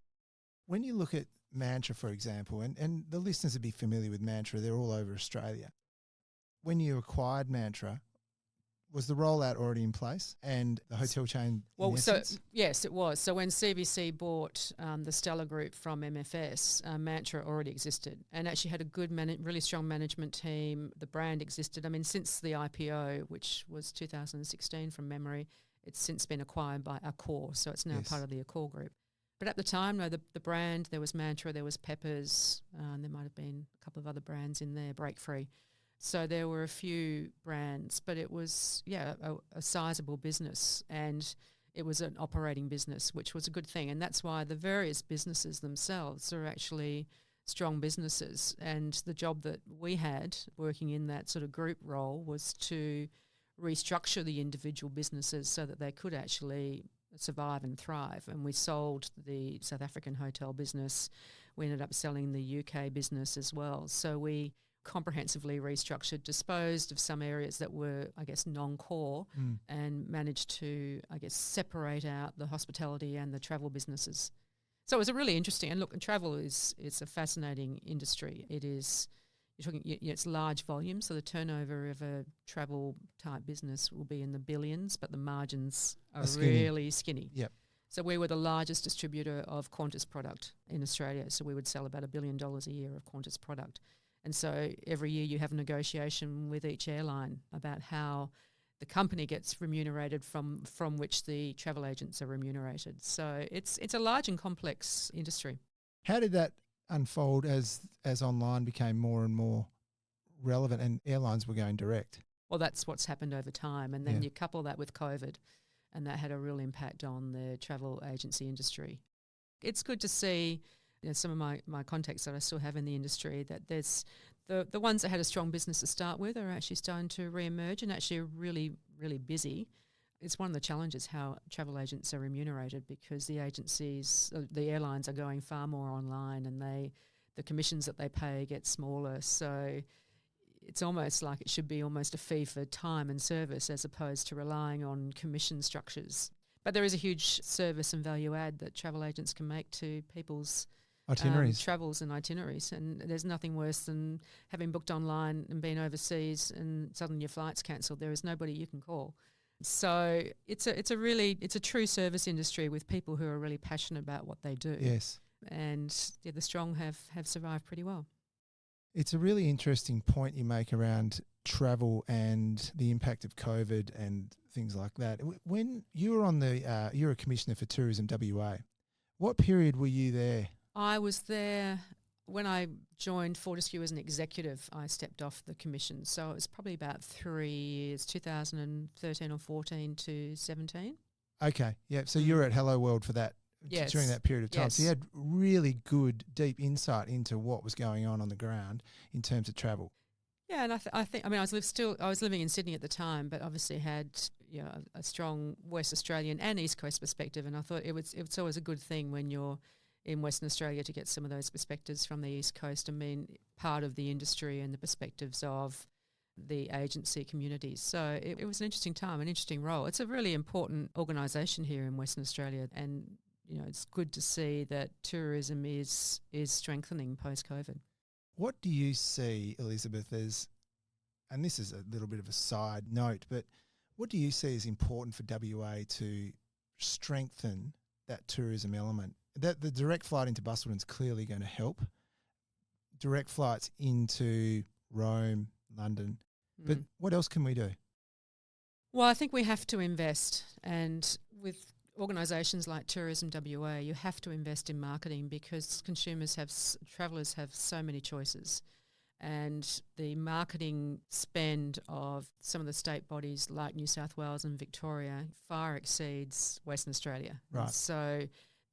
When you look at Mantra, for example, and the listeners would be familiar with Mantra, they're all over Australia. When you acquired Mantra, was the rollout already in place and the hotel chain Yes, it was. So when CVC bought the Stella Group from MFS, Mantra already existed and actually had a good, really strong management team. The brand existed. I mean, since the IPO, which was 2016 from memory, it's since been acquired by Accor, so it's now part of the Accor Group. But at the time, no, the brand, there was Mantra, there was Peppers, and there might have been a couple of other brands in there, Break Free. So there were a few brands, but it was, a sizable business, and it was an operating business, which was a good thing. And that's why the various businesses themselves are actually strong businesses. And the job that we had working in that sort of group role was to restructure the individual businesses so that they could actually survive and thrive. And we sold the South African hotel business. We ended up selling the UK business as well. So we comprehensively restructured, disposed of some areas that were, non-core and managed to, separate out the hospitality and the travel businesses. So it was a really interesting, and look, travel it's a fascinating industry. It is, you're talking, it's large volume, so the turnover of a travel type business will be in the billions, but the margins are really skinny. Yep. So we were the largest distributor of Qantas product in Australia, so we would sell about $1 billion a year of Qantas product. And so every year you have a negotiation with each airline about how the company gets remunerated from which the travel agents are remunerated. So it's a large and complex industry. How did that unfold as online became more and more relevant and airlines were going direct? Well, that's what's happened over time. And then you couple that with COVID, and that had a real impact on the travel agency industry. It's good to see some of my contacts that I still have in the industry, that there's The ones that had a strong business to start with are actually starting to re-emerge and actually are really, really busy. It's one of the challenges how travel agents are remunerated, because the agencies, the airlines are going far more online, and the commissions that they pay get smaller. So it's almost like it should be almost a fee for time and service as opposed to relying on commission structures. But there is a huge service and value add that travel agents can make to people's Itineraries. travels and itineraries. And there's nothing worse than having booked online and been overseas and suddenly your flight's cancelled. There is nobody you can call. So it's a true service industry with people who are really passionate about what they do. Yes. And the strong have survived pretty well. It's a really interesting point you make around travel and the impact of COVID and things like that. When you were on you're a commissioner for Tourism WA, what period were you there? I was there when I joined Fortescue as an executive. I stepped off the commission, so it was probably about 3 years, 2013 or 14 to 17. Okay, yeah. So you were at Hello World for that during that period of time. Yes. So you had really good, deep insight into what was going on the ground in terms of travel. Yeah, and I think I was living in Sydney at the time, but obviously had a strong West Australian and East Coast perspective, and I thought it's always a good thing when you're in Western Australia to get some of those perspectives from the East Coast and being part of the industry and the perspectives of the agency communities. So it was an interesting time, an interesting role. It's a really important organisation here in Western Australia, and it's good to see that tourism is strengthening post-COVID. What do you see, Elizabeth, as, and this is a little bit of a side note, but what do you see as important for WA to strengthen that tourism element? That the direct flight into Busselton is clearly going to help. Direct flights into Rome, London. But what else can we do? Well, I think we have to invest, and with organisations like Tourism WA, you have to invest in marketing, because travellers have so many choices, and the marketing spend of some of the state bodies like New South Wales and Victoria far exceeds Western Australia. Right. And so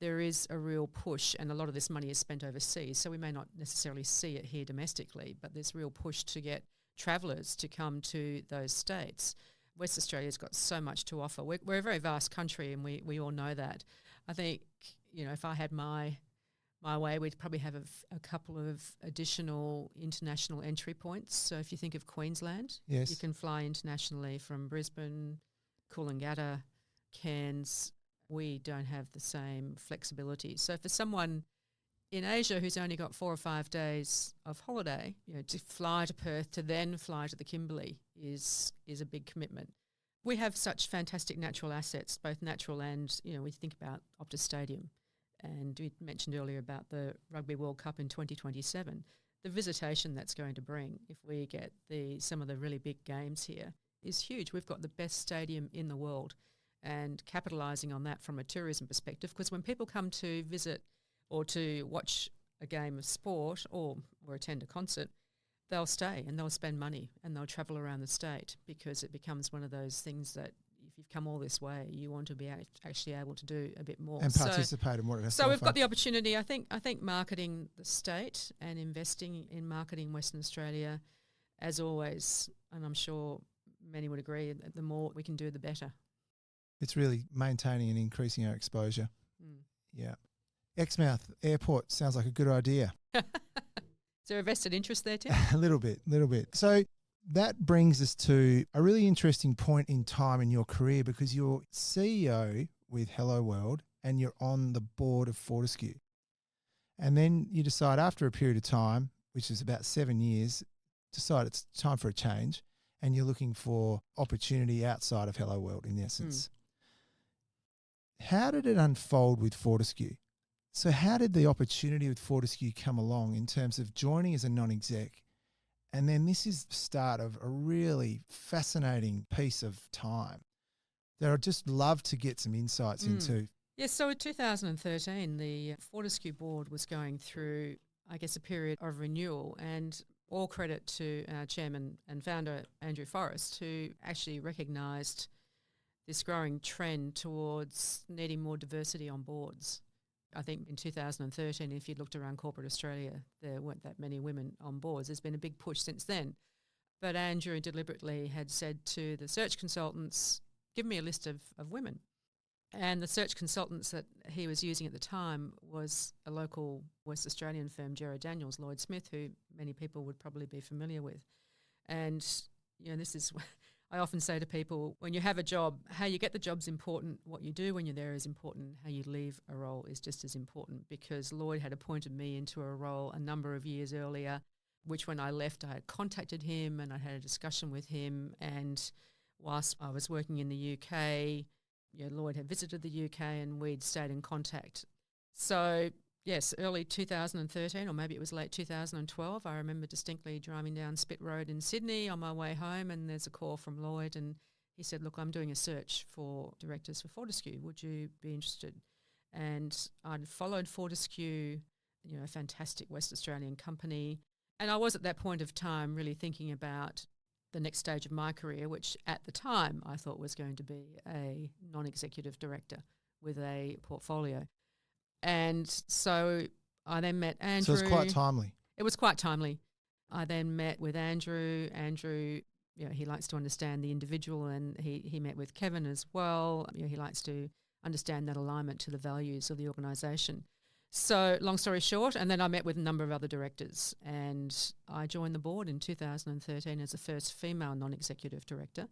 there is a real push, and a lot of this money is spent overseas, so we may not necessarily see it here domestically, but there's real push to get travellers to come to those states. West Australia's got so much to offer. We're a very vast country, and we all know that. I think, if I had my way, we'd probably have a couple of additional international entry points. So if you think of Queensland, yes, you can fly internationally from Brisbane, Coolangatta, Cairns. We don't have the same flexibility. So for someone in Asia who's only got 4 or 5 days of holiday, to fly to Perth to then fly to the Kimberley is a big commitment. We have such fantastic natural assets, both natural and, we think about Optus Stadium. And we mentioned earlier about the Rugby World Cup in 2027. The visitation that's going to bring, if we get some of the really big games here, is huge. We've got the best stadium in the world, and capitalising on that from a tourism perspective, because when people come to visit or to watch a game of sport or attend a concert, they'll stay and they'll spend money and they'll travel around the state, because it becomes one of those things that if you've come all this way, you want to be actually able to do a bit more. And participate in what it has to So we've offer. got the opportunity, I think marketing the state and investing in marketing Western Australia, as always, and I'm sure many would agree, that the more we can do, the better. It's really maintaining and increasing our exposure. Mm. Yeah. Exmouth Airport sounds like a good idea. Is there a vested interest there, Tim? A little bit. So that brings us to a really interesting point in time in your career, because you're CEO with Hello World and you're on the board of Fortescue. And then you decide after a period of time, which is about 7 years, decide it's time for a change, and you're looking for opportunity outside of Hello World in essence. How did it unfold with Fortescue? So how did the opportunity with Fortescue come along in terms of joining as a non-exec? And then this is the start of a really fascinating piece of time that I'd just love to get some insights into. Yes, so in 2013, the Fortescue board was going through, I guess, a period of renewal, and all credit to our chairman and founder, Andrew Forrest, who actually recognised this growing trend towards needing more diversity on boards. I think in 2013, if you looked around corporate Australia, there weren't that many women on boards. There's been a big push since then. But Andrew deliberately had said to the search consultants, give me a list of women. And the search consultants that he was using at the time was a local West Australian firm, Gerard Daniels, Lloyd Smith, who many people would probably be familiar with. And, this is, I often say to people, when you have a job, how you get the job's important, what you do when you're there is important, how you leave a role is just as important, because Lloyd had appointed me into a role a number of years earlier, which when I left, I had contacted him and I had a discussion with him. And whilst I was working in the UK, Lloyd had visited the UK and we'd stayed in contact. So, yes, early 2013, or maybe it was late 2012, I remember distinctly driving down Spit Road in Sydney on my way home, and there's a call from Lloyd, and he said, look, I'm doing a search for directors for Fortescue. Would you be interested? And I'd followed Fortescue, a fantastic West Australian company. And I was at that point of time really thinking about the next stage of my career, which at the time I thought was going to be a non-executive director with a portfolio. And so I then met Andrew. So it's quite timely. It was quite timely. I then met with Andrew. Andrew, he likes to understand the individual, and he met with Kevin as well. He likes to understand that alignment to the values of the organisation. So long story short, and then I met with a number of other directors, and I joined the board in 2013 as the first female non-executive director,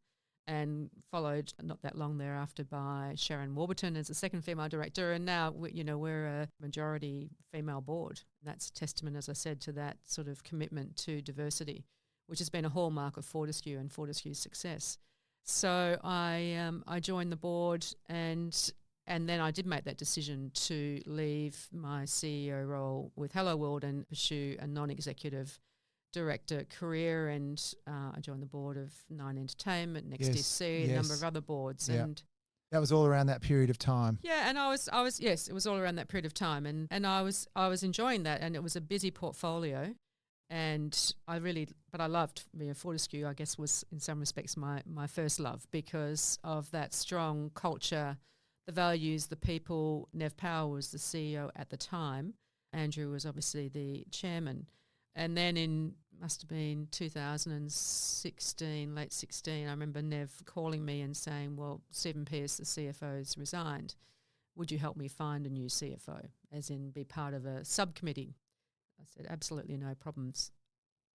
and followed not that long thereafter by Sharon Warburton as the second female director, and now we're a majority female board. That's a testament, as I said, to that sort of commitment to diversity, which has been a hallmark of Fortescue and Fortescue's success. So I joined the board, and then I did make that decision to leave my CEO role with Hello World and pursue a non-executive director career. And I joined the board of Nine Entertainment, Next SC, a number of other boards. Yeah. And that was all around that period of time. Yeah, and I was yes, it was all around that period of time, and I was enjoying that, and it was a busy portfolio. And I loved Fortescue, I guess, was in some respects my first love because of that strong culture, the values, the people. Nev Power was the CEO at the time. Andrew was obviously the chairman. And then must have been 2016, late 16, I remember Nev calling me and saying, well, Stephen Pearce, the CFO's resigned. Would you help me find a new CFO, as in be part of a subcommittee? I said, absolutely no problems.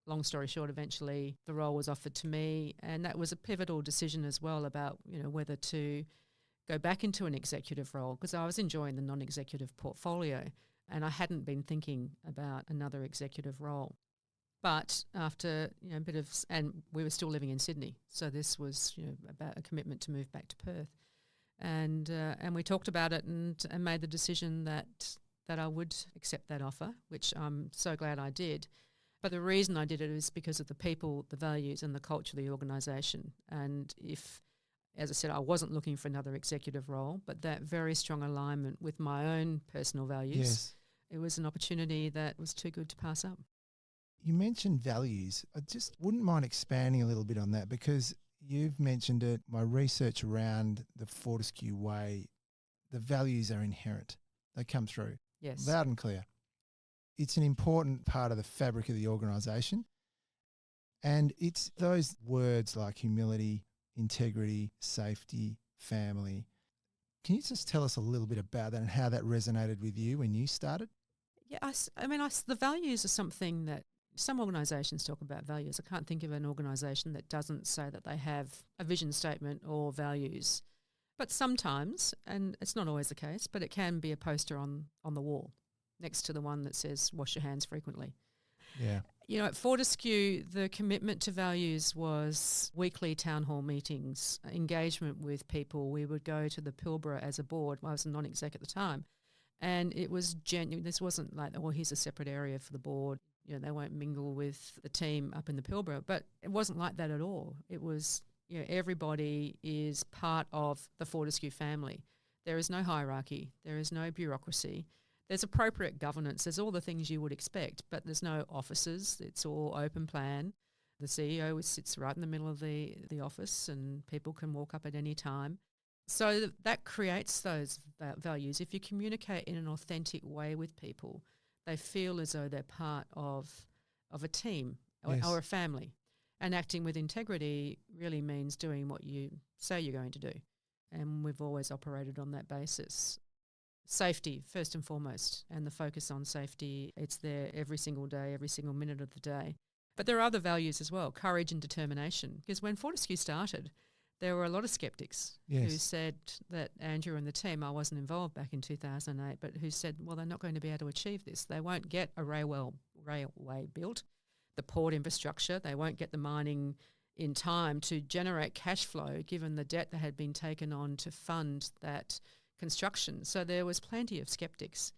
Long story short, eventually the role was offered to me, and that was a pivotal decision as well about, whether to go back into an executive role, because I was enjoying the non-executive portfolio and I hadn't been thinking about another executive role. But after a bit of, and we were still living in Sydney, so this was about a commitment to move back to Perth, and we talked about it and made the decision that I would accept that offer, which I'm so glad I did. But the reason I did it is because of the people, the values and the culture of the organisation. And as I said, I wasn't looking for another executive role, but that very strong alignment with my own personal values, it was an opportunity that was too good to pass up. You mentioned values. I just wouldn't mind expanding a little bit on that, because you've mentioned it. My research around the Fortescue way, the values are inherent. They come through. Yes. Loud and clear. It's an important part of the fabric of the organisation. And it's those words like humility, integrity, safety, family. Can you just tell us a little bit about that and how that resonated with you when you started? Yeah, the values are something that some organisations talk about values. I can't think of an organisation that doesn't say that they have a vision statement or values. But sometimes, and it's not always the case, but it can be a poster on the wall next to the one that says wash your hands frequently. Yeah. At Fortescue, the commitment to values was weekly town hall meetings, engagement with people. We would go to the Pilbara as a board. I was a non-exec at the time. And it was genuine. This wasn't like, well, here's a separate area for the board. They won't mingle with the team up in the Pilbara. But it wasn't like that at all. It was, everybody is part of the Fortescue family. There is no hierarchy. There is no bureaucracy. There's appropriate governance. There's all the things you would expect, but there's no offices. It's all open plan. The CEO sits right in the middle of the office, and people can walk up at any time. So that creates those values. If you communicate in an authentic way with people, they feel as though they're part of a team or a family. And acting with integrity really means doing what you say you're going to do. And we've always operated on that basis. Safety, first and foremost, and the focus on safety, it's there every single day, every single minute of the day. But there are other values as well, courage and determination. Because when Fortescue started, there were a lot of skeptics who said that Andrew and the team, I wasn't involved back in 2008, but who said, well, they're not going to be able to achieve this. They won't get a railway built, the port infrastructure. They won't get the mining in time to generate cash flow, given the debt that had been taken on to fund that construction. So there was plenty of skeptics.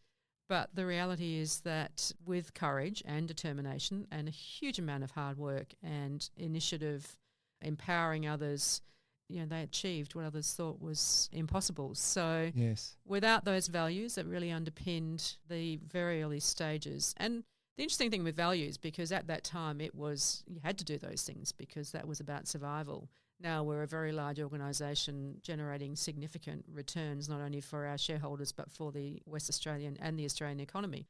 But the reality is that with courage and determination and a huge amount of hard work and initiative, empowering others, they achieved what others thought was impossible. So without those values that really underpinned the very early stages. And the interesting thing with values, because at that time you had to do those things because that was about survival. Now we're a very large organisation generating significant returns, not only for our shareholders but for the West Australian and the Australian economy.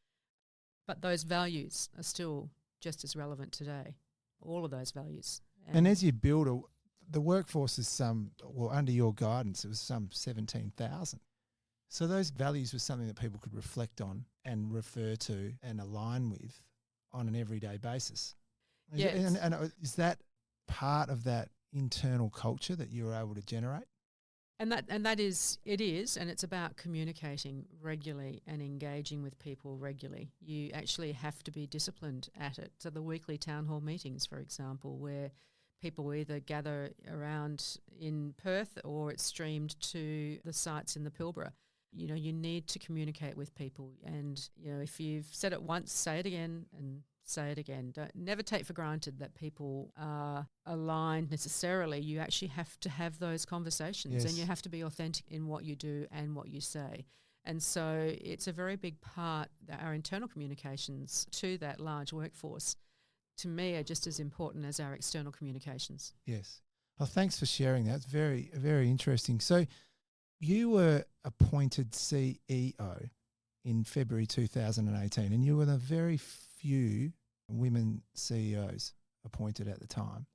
But those values are still just as relevant today, all of those values. And as you build the workforce is under your guidance, it was some 17,000. So those values were something that people could reflect on and refer to and align with on an everyday basis. Yes. And is that part of that internal culture that you were able to generate? And that is, and it's about communicating regularly and engaging with people regularly. You actually have to be disciplined at it. So the weekly town hall meetings, for example, where people either gather around in Perth or it's streamed to the sites in the Pilbara. You need to communicate with people. And, if you've said it once, say it again and say it again. Never take for granted that people are aligned necessarily. You actually have to have those conversations and you have to be authentic in what you do and what you say. And so it's a very big part that our internal communications to that large workforce, to me, are just as important as our external communications. Yes. Well, thanks for sharing that. It's very, very interesting. So you were appointed CEO in February 2018 and you were the very few women CEOs appointed at the time.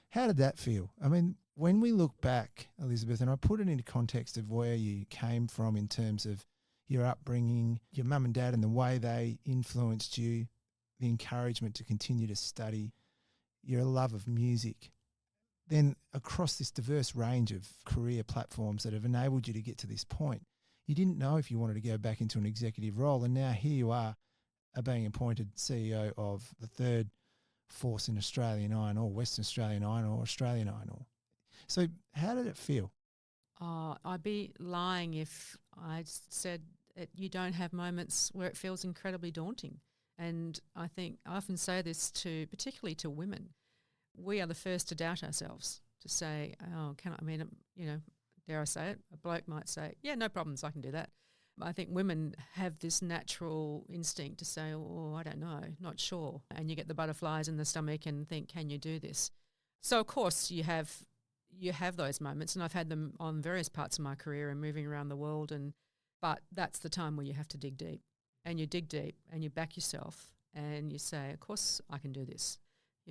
How did that feel? I mean, when we look back, Elizabeth, and I put it into context of where you came from in terms of your upbringing, your mum and dad and the way they influenced you, the encouragement to continue to study, your love of music, then across this diverse range of career platforms that have enabled you to get to this point, you didn't know if you wanted to go back into an executive role, and now here you are being appointed CEO of the third force in Australian iron ore, Western Australian iron ore, Australian iron ore. So how did it feel? I'd be lying if I said you don't have moments where it feels incredibly daunting. And I think I often say this particularly to women. We are the first to doubt ourselves, to say, dare I say it, a bloke might say, yeah, no problems, I can do that. I think women have this natural instinct to say, oh, I don't know, not sure. And you get the butterflies in the stomach and think, can you do this? So, of course, you have those moments, and I've had them on various parts of my career and moving around the world. But that's the time where you have to dig deep. And you dig deep and you back yourself and you say, of course, I can do this.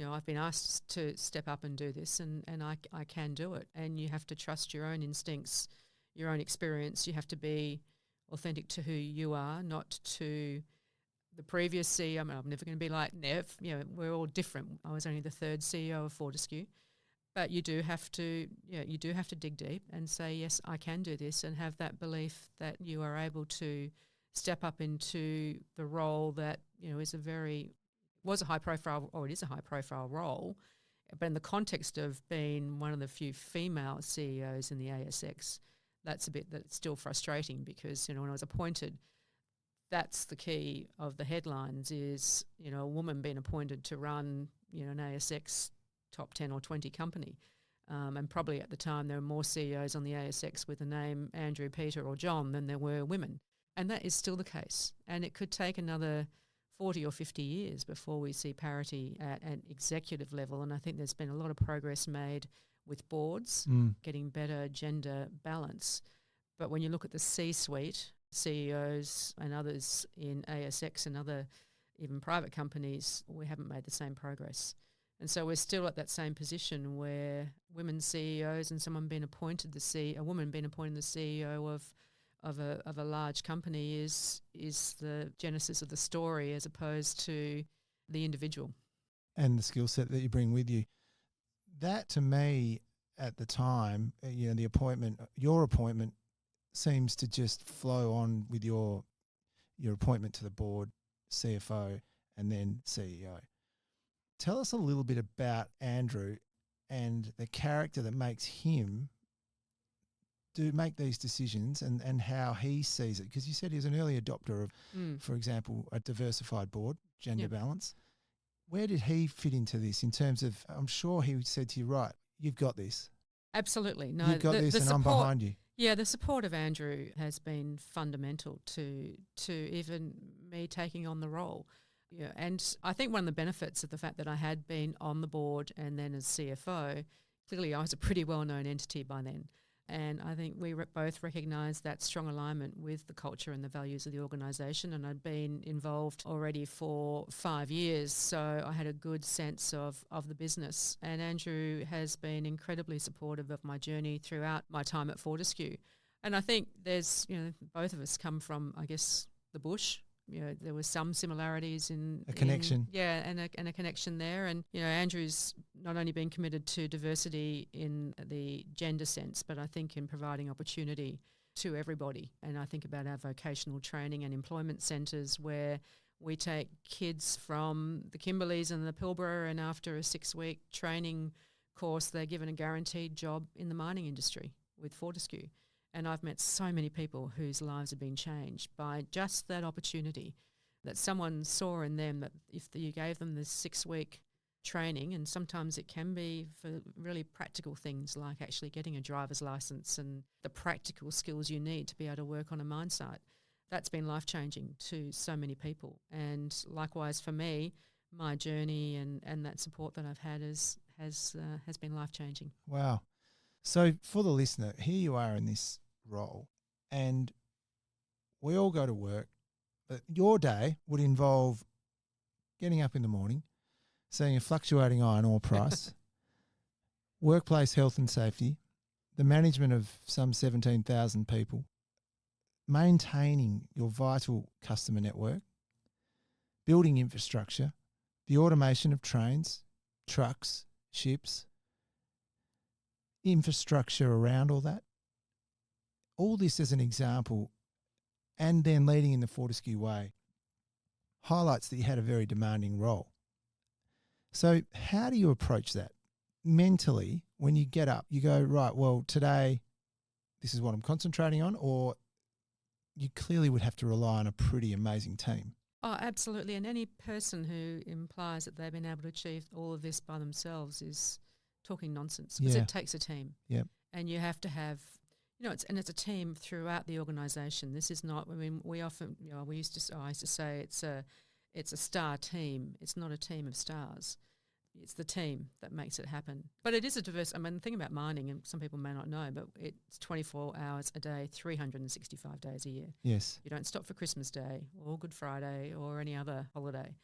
I've been asked to step up and do this and I can do it. And you have to trust your own instincts, your own experience. You have to be authentic to who you are, not to the previous CEO. I'm never going to be like Nev. We're all different. I was only the third CEO of Fortescue. But you do have to dig deep and say, yes, I can do this, and have that belief that you are able to step up into the role that is it is a high profile role, but in the context of being one of the few female CEOs in the ASX, that's a bit that's still frustrating because when I was appointed, that's the key of the headlines is a woman being appointed to run an ASX top 10 or 20 company. And probably at the time there were more CEOs on the ASX with the name Andrew, Peter or John than there were women. And that is still the case. And it could take another 40 or 50 years before we see parity at an executive level. And I think there's been a lot of progress made with boards, getting better gender balance. But when you look at the C-suite, CEOs and others in ASX and other even private companies, we haven't made the same progress. And so we're still at that same position where women CEOs and a woman being appointed the CEO of a large company is the genesis of the story as opposed to the individual. And the skill set that you bring with you. That to me at the time, the appointment, your appointment seems to just flow on with your appointment to the board, CFO, and then CEO. Tell us a little bit about Andrew and the character that makes him make these decisions and how he sees it. Because you said he was an early adopter of, for example, a diversified board, gender balance. Where did he fit into this in terms of, I'm sure he said to you, right, you've got this. Absolutely. No, you've got this and I'm behind you. Yeah, the support of Andrew has been fundamental to even me taking on the role. Yeah, and I think one of the benefits of the fact that I had been on the board and then as CFO, clearly I was a pretty well-known entity by then. And I think we both recognised that strong alignment with the culture and the values of the organisation. And I'd been involved already for 5 years, so I had a good sense of the business. And Andrew has been incredibly supportive of my journey throughout my time at Fortescue. And I think there's, both of us come from, I guess, the bush. There were some similarities in a connection. And a connection there. And, Andrew's not only been committed to diversity in the gender sense, but I think in providing opportunity to everybody. And I think about our vocational training and employment centres where we take kids from the Kimberleys and the Pilbara, and after a 6-week training course, they're given a guaranteed job in the mining industry with Fortescue. And I've met so many people whose lives have been changed by just that opportunity that someone saw in them, that if you gave them this 6-week training, and sometimes it can be for really practical things like actually getting a driver's license and the practical skills you need to be able to work on a mine site. That's been life-changing to so many people. And likewise for me, my journey and that support that I've had has been life-changing. Wow. So for the listener, here you are in this role and we all go to work, but your day would involve getting up in the morning, seeing a fluctuating iron ore price, workplace health and safety, the management of some 17,000 people, maintaining your vital customer network, building infrastructure, the automation of trains, trucks, ships, infrastructure around all that. All this as an example, and then leading in the Fortescue way, highlights that you had a very demanding role. So how do you approach that? Mentally, when you get up, you go, right, well, today this is what I'm concentrating on, or you clearly would have to rely on a pretty amazing team. Oh, absolutely. And any person who implies that they've been able to achieve all of this by themselves is talking nonsense, because it takes a team. Yep. And you have to have, it's a team throughout the organisation. This is not, we often, I used to say it's a star team. It's not a team of stars. It's the team that makes it happen. But it is a diverse, the thing about mining, and some people may not know, but it's 24 hours a day, 365 days a year. Yes. You don't stop for Christmas Day or Good Friday or any other holiday.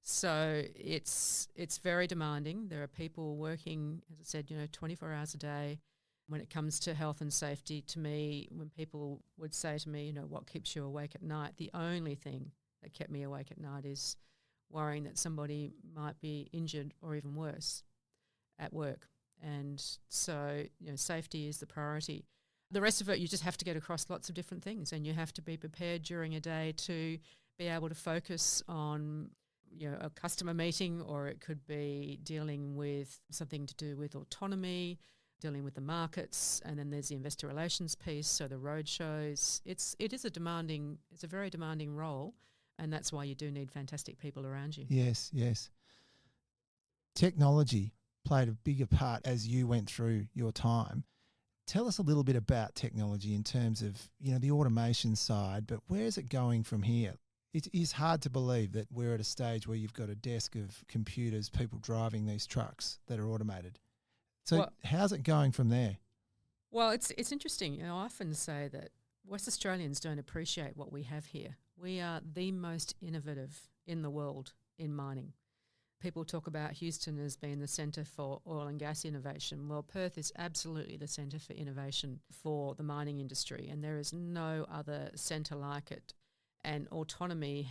So it's very demanding. There are people working, as I said, 24 hours a day. When it comes to health and safety, to me, when people would say to me, what keeps you awake at night, the only thing that kept me awake at night is worrying that somebody might be injured or even worse at work. And so, safety is the priority. The rest of it, you just have to get across lots of different things, and you have to be prepared during a day to be able to focus on a customer meeting, or it could be dealing with something to do with autonomy, dealing with the markets, and then there's the investor relations piece, so the road shows. It's a very demanding role, and that's why you do need fantastic people around you. Yes, yes. Technology played a bigger part as you went through your time. Tell us a little bit about technology in terms of, the automation side, but where is it going from here? It is hard to believe that we're at a stage where you've got a desk of computers, people driving these trucks that are automated. So how's it going from there? Well, it's interesting. You know, I often say that West Australians don't appreciate what we have here. We are the most innovative in the world in mining. People talk about Houston as being the centre for oil and gas innovation. Well, Perth is absolutely the centre for innovation for the mining industry, and there is no other centre like it. And autonomy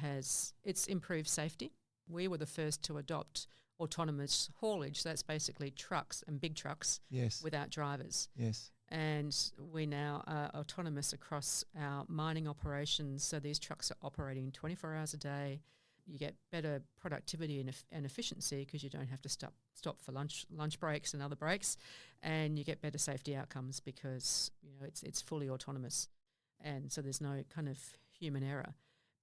it's improved safety. We were the first to adopt autonomous haulage. That's basically trucks and big trucks without drivers. Yes. And we now are autonomous across our mining operations. So these trucks are operating 24 hours a day. You get better productivity and efficiency because you don't have to stop for lunch breaks and other breaks, and you get better safety outcomes because it's fully autonomous, and so there's no kind of human error.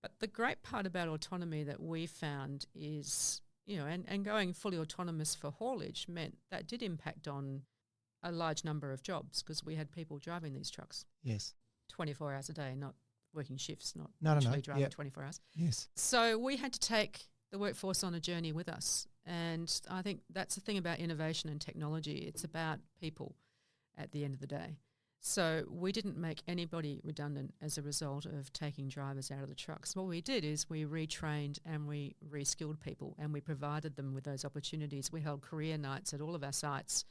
But the great part about autonomy that we found is and going fully autonomous for haulage meant that did impact on a large number of jobs because we had people driving these trucks. Yes. 24 hours a day, not working shifts, not No. actually driving 24 hours. Yes. So we had to take the workforce on a journey with us. And I think that's the thing about innovation and technology. It's about people at the end of the day. So we didn't make anybody redundant as a result of taking drivers out of the trucks. What we did is we retrained and we reskilled people, and we provided them with those opportunities. We held career nights at all of our sites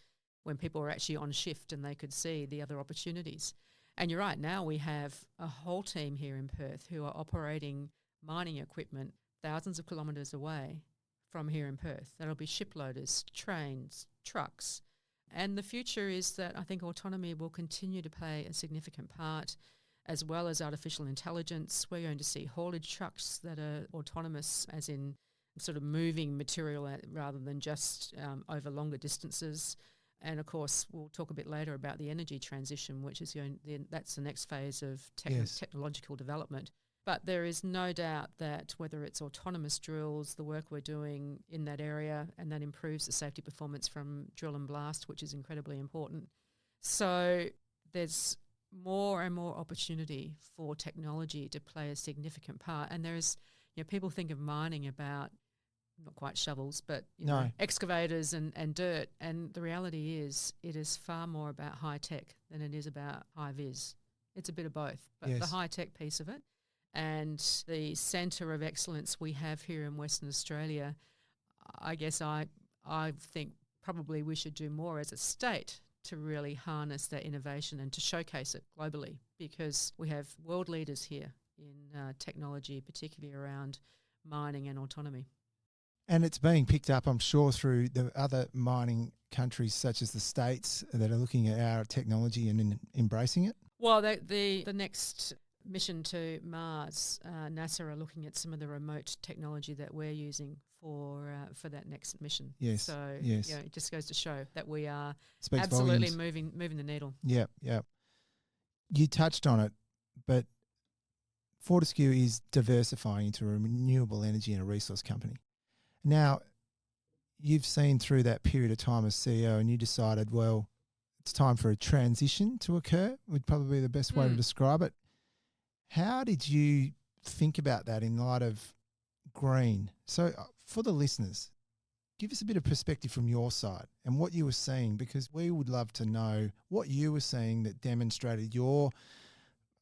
when people were actually on shift and they could see the other opportunities. And you're right, now we have a whole team here in Perth who are operating mining equipment thousands of kilometres away from here in Perth. That'll be ship loaders, trains, trucks. And the future is that I think autonomy will continue to play a significant part, as well as artificial intelligence. We're going to see haulage trucks that are autonomous, as in sort of moving material rather than just over longer distances. And of course, we'll talk a bit later about the energy transition, which is that's the next phase of technological development. But there is no doubt that whether it's autonomous drills, the work we're doing in that area, and that improves the safety performance from drill and blast, which is incredibly important. So there's more and more opportunity for technology to play a significant part. And there's, people think of mining about not quite shovels, but excavators and dirt. And the reality is it is far more about high tech than it is about high vis. It's a bit of both, but the high tech piece of it and the centre of excellence we have here in Western Australia, I guess I think probably we should do more as a state to really harness that innovation and to showcase it globally, because we have world leaders here in technology, particularly around mining and autonomy. And it's being picked up, I'm sure, through the other mining countries such as the States that are looking at our technology and embracing it. Well, the next mission to Mars, NASA are looking at some of the remote technology that we're using for that next mission. Yes. So yes. It just goes to show that we are Speaks absolutely volumes. moving the needle. Yeah, yeah. You touched on it, but Fortescue is diversifying into a renewable energy and a resource company. Now, you've seen through that period of time as CEO, and you decided, well, it's time for a transition to occur, would probably be the best way to describe it. How did you think about that in light of green? So for the listeners, give us a bit of perspective from your side and what you were seeing, because we would love to know what you were seeing that demonstrated your,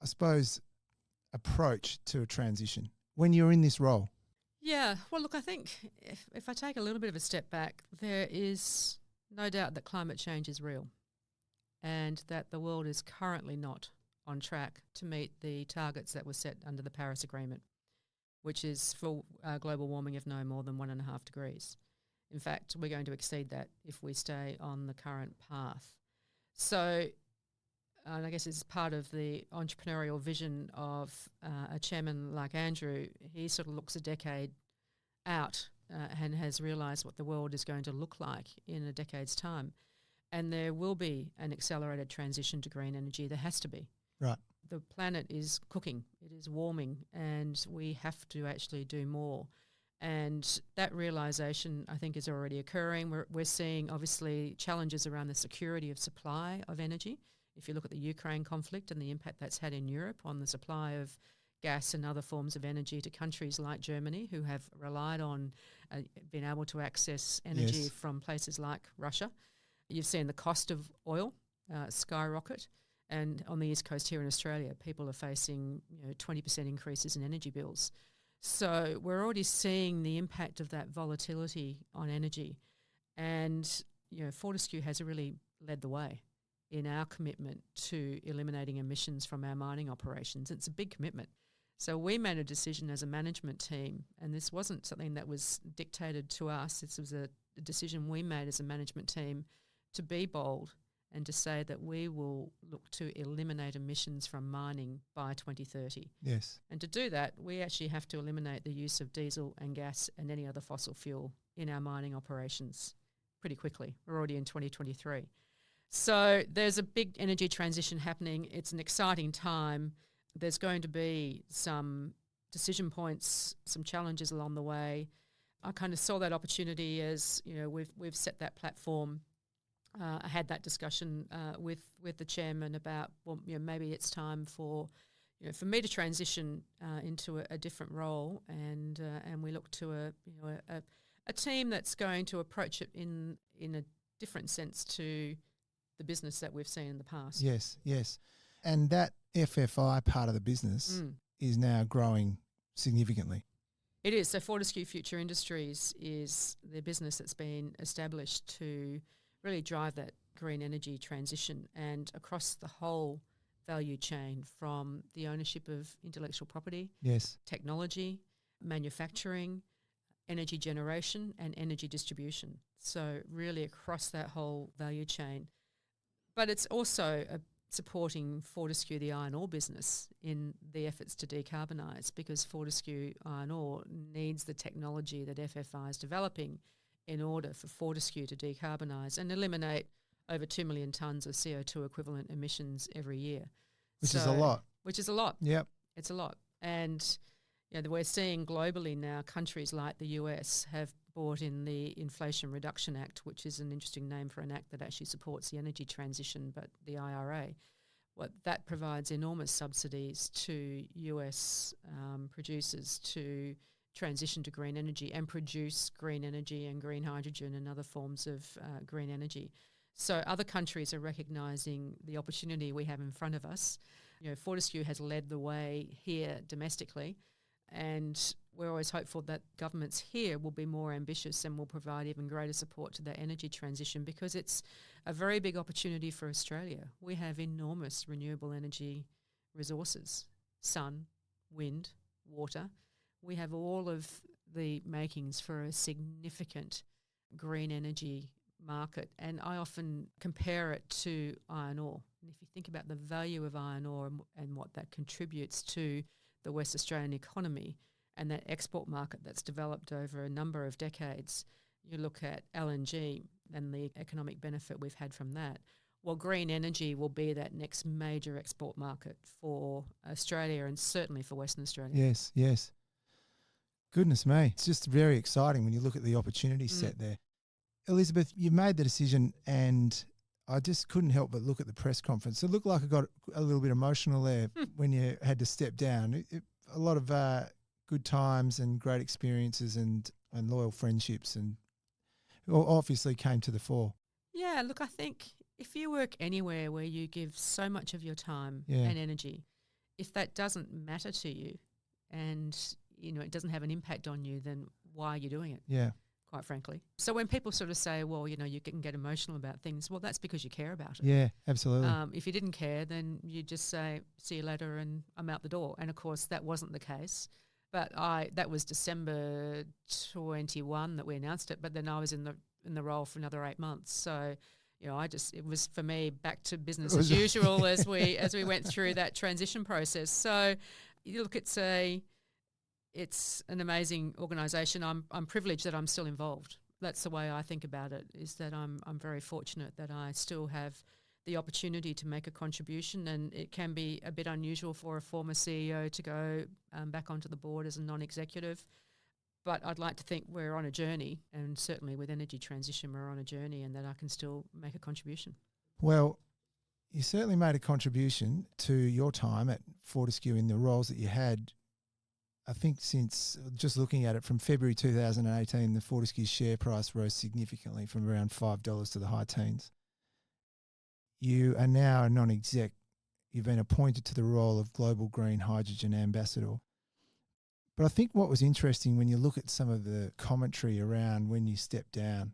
I suppose, approach to a transition when you're in this role. Yeah, well, look, I think if I take a little bit of a step back, there is no doubt that climate change is real and that the world is currently not on track to meet the targets that were set under the Paris Agreement, which is for global warming of no more than 1.5 degrees. In fact, we're going to exceed that if we stay on the current path. So, and I guess it's part of the entrepreneurial vision of a chairman like Andrew. He sort of looks a decade out and has realised what the world is going to look like in a decade's time. And there will be an accelerated transition to green energy. There has to be. Right. The planet is cooking, it is warming, and we have to actually do more. And that realisation, I think, is already occurring. We're seeing, obviously, challenges around the security of supply of energy. If you look at the Ukraine conflict and the impact that's had in Europe on the supply of gas and other forms of energy to countries like Germany, who have relied on being able to access energy from places like Russia. You've seen the cost of oil skyrocket. And on the East Coast here in Australia, people are facing 20% increases in energy bills. So we're already seeing the impact of that volatility on energy. And Fortescue has really led the way in our commitment to eliminating emissions from our mining operations. It's a big commitment. So we made a decision as a management team, and this wasn't something that was dictated to us. This was a decision we made as a management team to be bold and to say that we will look to eliminate emissions from mining by 2030. Yes. And to do that, we actually have to eliminate the use of diesel and gas and any other fossil fuel in our mining operations pretty quickly. We're already in 2023. So there's a big energy transition happening. It's an exciting time. There's going to be some decision points, some challenges along the way. I kind of saw that opportunity as, we've set that platform. I had that discussion with the chairman about, maybe it's time for me to transition into a different role, and we look to a team that's going to approach it in a different sense to the business that we've seen in the past. Yes, yes. And that FFI part of the business is now growing significantly. It is. So Fortescue Future Industries is the business that's been established to really drive that green energy transition, and across the whole value chain, from the ownership of intellectual property, yes, technology, manufacturing, energy generation and energy distribution. So really across that whole value chain. But it's also supporting Fortescue, the iron ore business, in the efforts to decarbonise, because Fortescue Iron Ore needs the technology that FFI is developing in order for Fortescue to decarbonise and eliminate over 2 million tonnes of CO2 equivalent emissions every year. Which is a lot. Which is a lot. Yep. It's a lot. And we're seeing globally now countries like the US have brought in the Inflation Reduction Act, which is an interesting name for an act that actually supports the energy transition, but the IRA. What that provides enormous subsidies to US producers to transition to green energy and produce green energy and green hydrogen and other forms of green energy. So other countries are recognising the opportunity we have in front of us. Fortescue has led the way here domestically, and we're always hopeful that governments here will be more ambitious and will provide even greater support to that energy transition, because it's a very big opportunity for Australia. We have enormous renewable energy resources: sun, wind, water. We have all of the makings for a significant green energy market, and I often compare it to iron ore. And if you think about the value of iron ore and what that contributes to the West Australian economy and that export market that's developed over a number of decades, you look at LNG and the economic benefit we've had from that. Well, green energy will be that next major export market for Australia and certainly for Western Australia. Yes, yes. Goodness me. It's just very exciting when you look at the opportunity set there. Elizabeth, you made the decision, and I just couldn't help but look at the press conference. It looked like I got a little bit emotional there when you had to step down. A lot of good times and great experiences and loyal friendships, and obviously came to the fore. Yeah, look, I think if you work anywhere where you give so much of your time and energy, if that doesn't matter to you and it doesn't have an impact on you, then why are you doing it? Yeah. Quite frankly. So when people sort of say, well, you can get emotional about things, well, that's because you care about it. Yeah, absolutely. If you didn't care, then you just say, see you later and I'm out the door. And of course, that wasn't the case. But that was December 21 that we announced it. But then I was in the role for another 8 months. So, it was for me back to business as usual as we went through that transition process. So you look, it's an amazing organisation. I'm privileged that I'm still involved. That's the way I think about it, is that I'm very fortunate that I still have the opportunity to make a contribution, and it can be a bit unusual for a former CEO to go back onto the board as a non-executive. But I'd like to think we're on a journey, and certainly with energy transition we're on a journey, and that I can still make a contribution. Well, you certainly made a contribution to your time at Fortescue in the roles that you had. I think since just looking at it from February 2018, the Fortescue share price rose significantly from around $5 to the high teens. You are now a non-exec. You've been appointed to the role of Global Green Hydrogen Ambassador. But I think what was interesting when you look at some of the commentary around when you stepped down,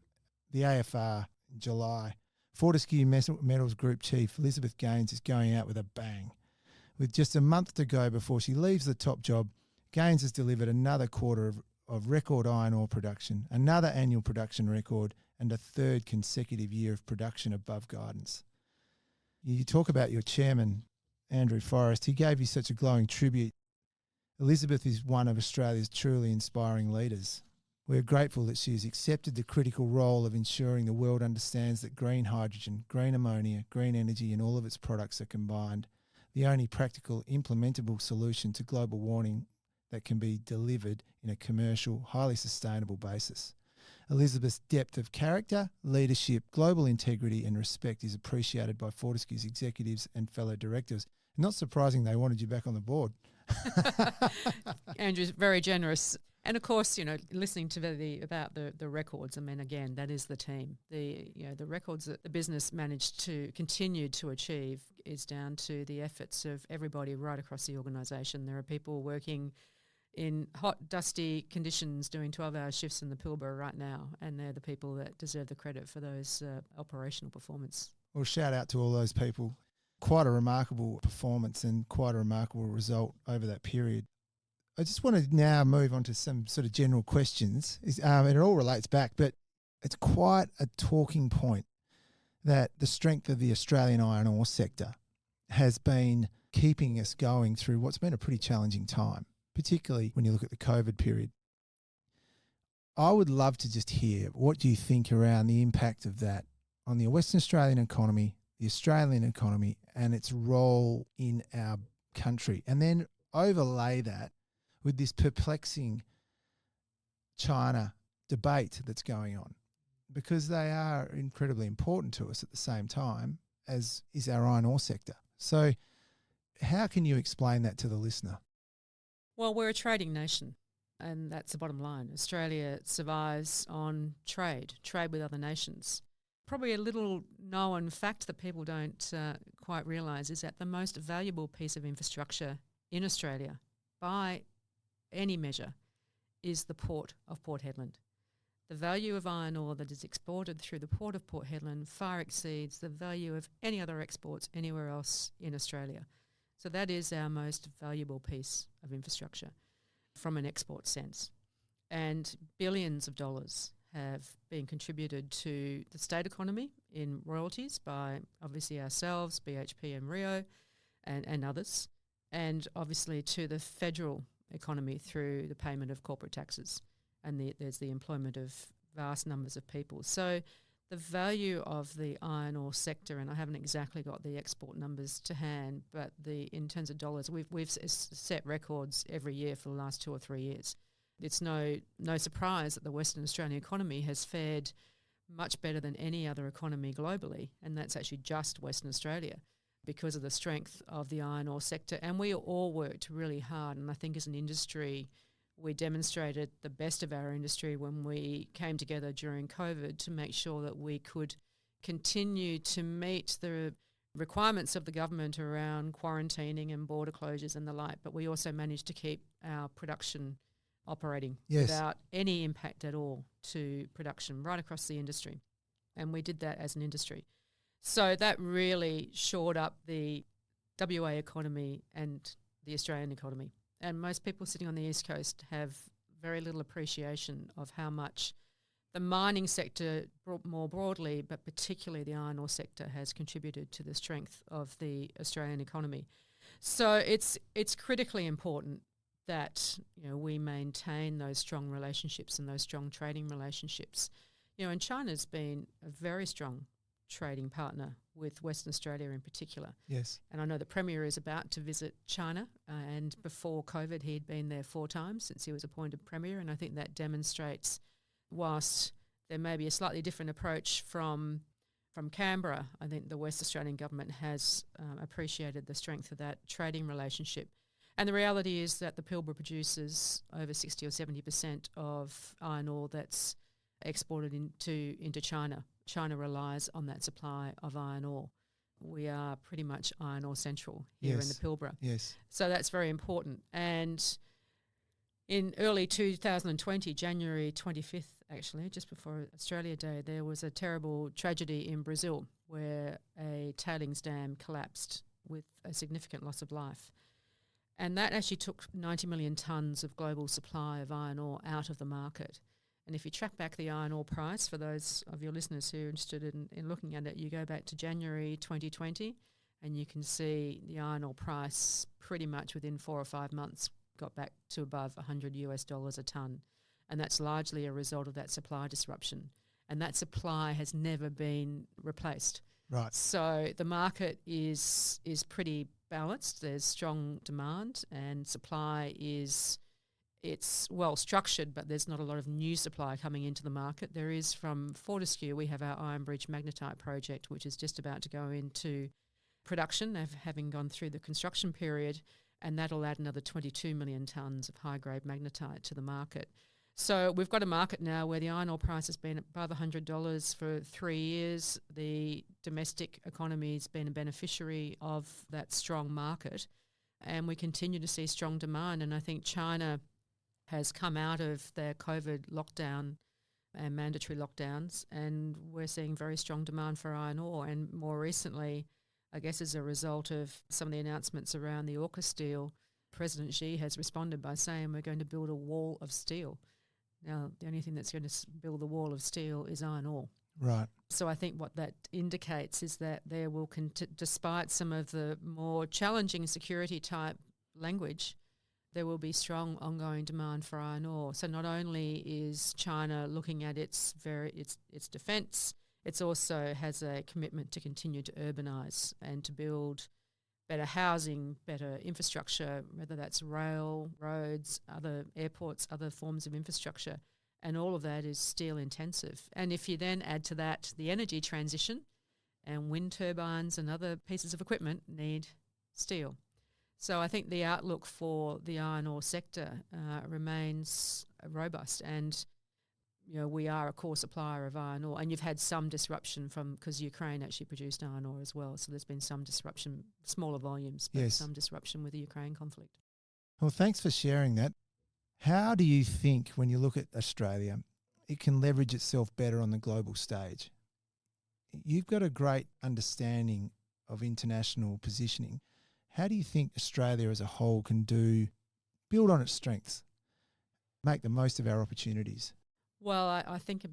the AFR in July, Fortescue Metals Group Chief Elizabeth Gaines is going out with a bang. With just a month to go before she leaves the top job, Gaines has delivered another quarter of record iron ore production, another annual production record, and a third consecutive year of production above guidance. You talk about your chairman, Andrew Forrest. He gave you such a glowing tribute. Elizabeth is one of Australia's truly inspiring leaders. We're grateful that she has accepted the critical role of ensuring the world understands that green hydrogen, green ammonia, green energy and all of its products are combined, the only practical, implementable solution to global warming that can be delivered in a commercial, highly sustainable basis. Elizabeth's depth of character, leadership, global integrity and respect is appreciated by Fortescue's executives and fellow directors. Not surprising they wanted you back on the board. Andrew's very generous. And of course, listening to about the records, I mean, again, that is the team. The records that the business managed to continue to achieve is down to the efforts of everybody right across the organisation. There are people working in hot, dusty conditions doing 12-hour shifts in the Pilbara right now, and they're the people that deserve the credit for those operational performance. Well, shout out to all those people. Quite a remarkable performance and quite a remarkable result over that period. I just want to now move on to some sort of general questions. And it all relates back, but it's quite a talking point that the strength of the Australian iron ore sector has been keeping us going through what's been a pretty challenging time, particularly when you look at the COVID period. I would love to just hear what do you think around the impact of that on the Western Australian economy, the Australian economy, and its role in our country, and then overlay that with this perplexing China debate that's going on, because they are incredibly important to us at the same time as is our iron ore sector. So how can you explain that to the listener? Well, we're a trading nation, and that's the bottom line. Australia survives on trade with other nations. Probably a little known fact that people don't quite realise is that the most valuable piece of infrastructure in Australia, by any measure, is the port of Port Hedland. The value of iron ore that is exported through the port of Port Hedland far exceeds the value of any other exports anywhere else in Australia. So that is our most valuable piece of infrastructure from an export sense. And billions of dollars have been contributed to the state economy in royalties by obviously ourselves, BHP and Rio and others, and obviously to the federal economy through the payment of corporate taxes, and there's the employment of vast numbers of people. So the value of the iron ore sector, and I haven't exactly got the export numbers to hand, but in terms of dollars, we've set records every year for the last 2 or 3 years. It's no surprise that the Western Australian economy has fared much better than any other economy globally, and that's actually just Western Australia because of the strength of the iron ore sector. And we all worked really hard, and I think as an industry we demonstrated the best of our industry when we came together during COVID to make sure that we could continue to meet the requirements of the government around quarantining and border closures and the like, but we also managed to keep our production operating without any impact at all to production right across the industry. And we did that as an industry. So that really shored up the WA economy and the Australian economy. And most people sitting on the East Coast have very little appreciation of how much the mining sector more broadly, but particularly the iron ore sector, has contributed to the strength of the Australian economy. So it's critically important that we maintain those strong relationships and those strong trading relationships. And China's been a very strong trading partner with Western Australia in particular. Yes. And I know the Premier is about to visit China, and before COVID he'd been there 4 times since he was appointed Premier, and I think that demonstrates, whilst there may be a slightly different approach from Canberra, I think the West Australian government has appreciated the strength of that trading relationship. And the reality is that the Pilbara produces over 60 or 70% of iron ore that's exported into China. China relies on that supply of iron ore. we are pretty much iron ore central here in the Pilbara. Yes. So that's very important. And in early 2020, January 25th, actually, just before Australia Day, there was a terrible tragedy in Brazil where a tailings dam collapsed with a significant loss of life. And that actually took 90 million tonnes of global supply of iron ore out of the market. And if you track back the iron ore price, for those of your listeners who are interested in looking at it, you go back to January 2020 and you can see the iron ore price pretty much within 4 or 5 months got back to above $100 a tonne. And that's largely a result of that supply disruption. And that supply has never been replaced. Right. So the market is pretty balanced. There's strong demand and supply it's well structured, but there's not a lot of new supply coming into the market. There is from Fortescue, we have our Iron Bridge magnetite project, which is just about to go into production, having gone through the construction period, and that'll add another 22 million tonnes of high-grade magnetite to the market. So we've got a market now where the iron ore price has been above $100 for 3 years. The domestic economy has been a beneficiary of that strong market, and we continue to see strong demand. And I think China has come out of their COVID lockdown and mandatory lockdowns, and we're seeing very strong demand for iron ore. And more recently, I guess as a result of some of the announcements around the AUKUS deal, President Xi has responded by saying we're going to build a wall of steel. Now, the only thing that's going to build the wall of steel is iron ore. Right. So I think what that indicates is that there will, despite some of the more challenging security type language, there will be strong ongoing demand for iron ore. So not only is China looking at its defence, it also has a commitment to continue to urbanise and to build better housing, better infrastructure, whether that's rail, roads, other airports, other forms of infrastructure. And all of that is steel intensive. And if you then add to that the energy transition, and wind turbines and other pieces of equipment need steel. So I think the outlook for the iron ore sector remains robust, and we are a core supplier of iron ore, and you've had some disruption because Ukraine actually produced iron ore as well. So there's been some disruption, smaller volumes, but some disruption with the Ukraine conflict. Well, thanks for sharing that. How do you think, when you look at Australia, it can leverage itself better on the global stage? You've got a great understanding of international positioning. How do you think Australia as a whole can build on its strengths, make the most of our opportunities? Well, I think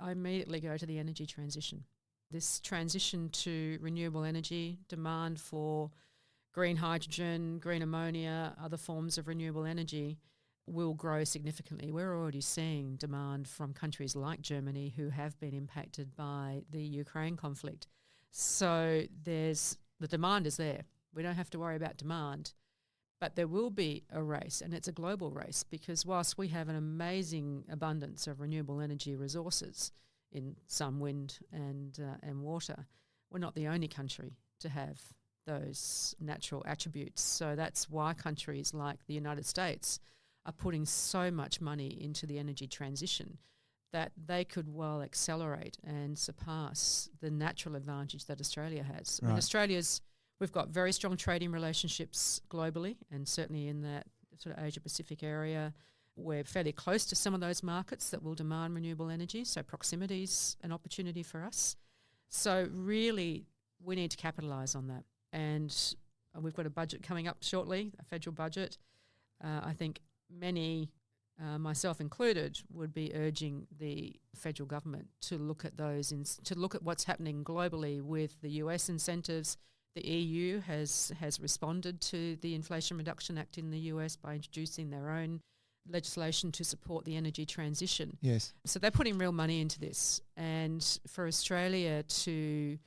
I immediately go to the energy transition. This transition to renewable energy, demand for green hydrogen, green ammonia, other forms of renewable energy will grow significantly. We're already seeing demand from countries like Germany who have been impacted by the Ukraine conflict. So the demand is there. We don't have to worry about demand, but there will be a race, and it's a global race, because whilst we have an amazing abundance of renewable energy resources in sun, wind and water, we're not the only country to have those natural attributes. So that's why countries like the United States are putting so much money into the energy transition that they could well accelerate and surpass the natural advantage that Australia has. Right. I mean, we've got very strong trading relationships globally, and certainly in that sort of Asia-Pacific area, we're fairly close to some of those markets that will demand renewable energy, so proximity is an opportunity for us. So really, we need to capitalise on that. And we've got a budget coming up shortly, a federal budget. I think many, myself included, would be urging the federal government to look at to look at what's happening globally with the US incentives. The EU has responded to the Inflation Reduction Act in the US by introducing their own legislation to support the energy transition. Yes. So they're putting real money into this. And for Australia to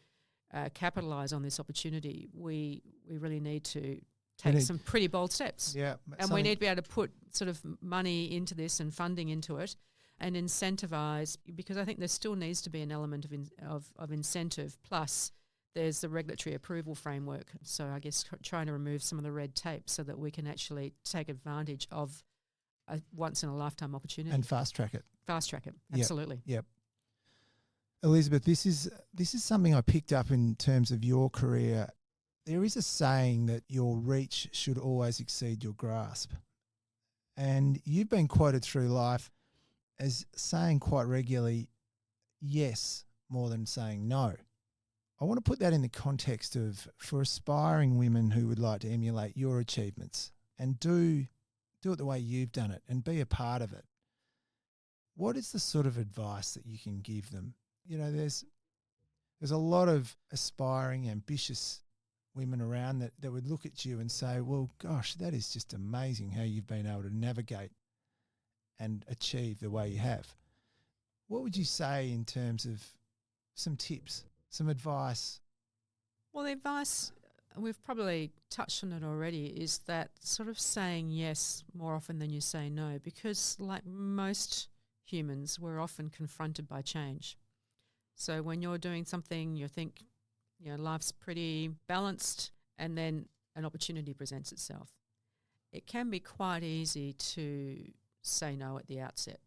capitalise on this opportunity, we really need to take some pretty bold steps. Yeah. And we need to be able to put sort of money into this and funding into it and incentivise, because I think there still needs to be an element of incentive, plus there's the regulatory approval framework. So I guess trying to remove some of the red tape so that we can actually take advantage of a once-in-a-lifetime opportunity. And fast track it. Fast track it, absolutely. Yep. Elizabeth, this is something I picked up in terms of your career. There is a saying that your reach should always exceed your grasp. And you've been quoted through life as saying quite regularly, yes, more than saying no. I want to put that in the context of for aspiring women who would like to emulate your achievements and do it the way you've done it and be a part of it. What is the sort of advice that you can give them? You know, there's a lot of aspiring, ambitious women around that would look at you and say, well, gosh, that is just amazing how you've been able to navigate and achieve the way you have. What would you say in terms of some tips, some advice? Well, the advice, we've probably touched on it already, is that sort of saying yes more often than you say no, because like most humans, we're often confronted by change. So when you're doing something, you think, life's pretty balanced, and then an opportunity presents itself. It can be quite easy to say no at the outset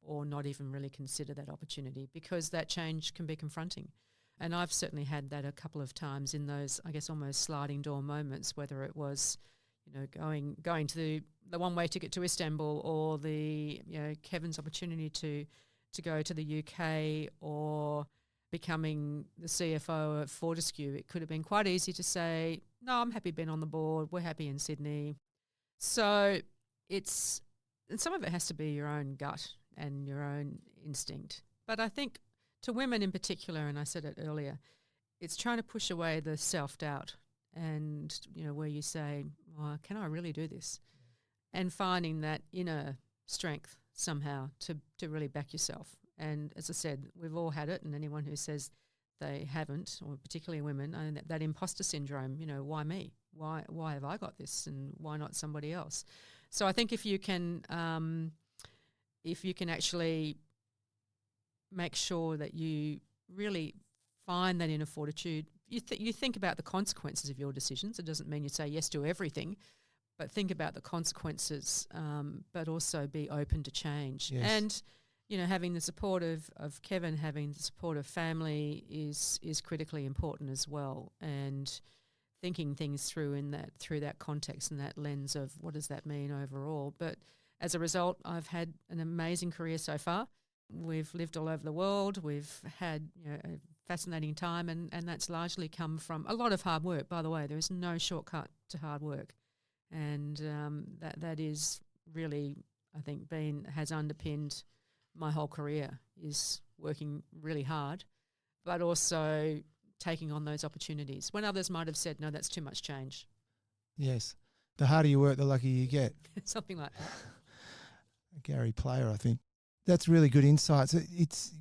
or not even really consider that opportunity because that change can be confronting. And I've certainly had that a couple of times in those, I guess, almost sliding door moments, whether it was, going to the one-way ticket to Istanbul or the, Kevin's opportunity to go to the UK or becoming the CFO at Fortescue. It could have been quite easy to say, no, I'm happy being on the board. We're happy in Sydney. So and some of it has to be your own gut and your own instinct. But I think to women in particular, and I said it earlier, it's trying to push away the self-doubt and, where you say, well, can I really do this? And finding that inner strength somehow to really back yourself. And as I said, we've all had it, and anyone who says they haven't, or particularly women, and that imposter syndrome, why me? Why have I got this and why not somebody else? So I think if you can actually make sure that you really find that inner fortitude, you think about the consequences of your decisions. It doesn't mean you say yes to everything, but think about the consequences, but also be open to change. Yes. And, having the support of Kevin, having the support of family is critically important as well. And thinking things through that context and that lens of what does that mean overall. But as a result, I've had an amazing career so far. We've lived all over the world. We've had a fascinating time, and that's largely come from a lot of hard work. By the way, there is no shortcut to hard work. And that is really, I think, has underpinned my whole career, is working really hard, but also taking on those opportunities when others might have said, no, that's too much change. Yes. The harder you work, the luckier you get. Something like that. Gary Player, I think. That's really good insights.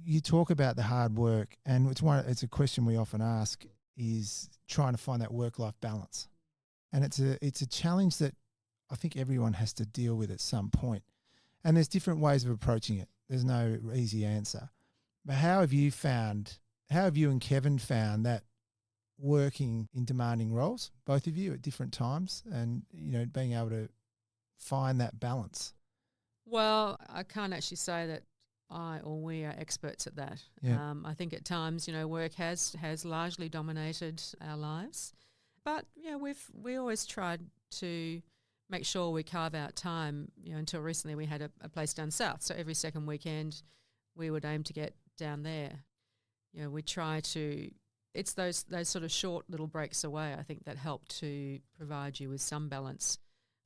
You talk about the hard work, and it's a question we often ask, is trying to find that work-life balance. And it's a challenge that I think everyone has to deal with at some point. And there's different ways of approaching it. There's no easy answer. But how have you and Kevin found that working in demanding roles, both of you at different times, and being able to find that balance? Well, I can't actually say that I or we are experts at that. Yeah. I think at times, work has largely dominated our lives. But, we always tried to make sure we carve out time. Until recently we had a place down south. So every second weekend we would aim to get down there. We try to, it's those sort of short little breaks away, I think, that help to provide you with some balance.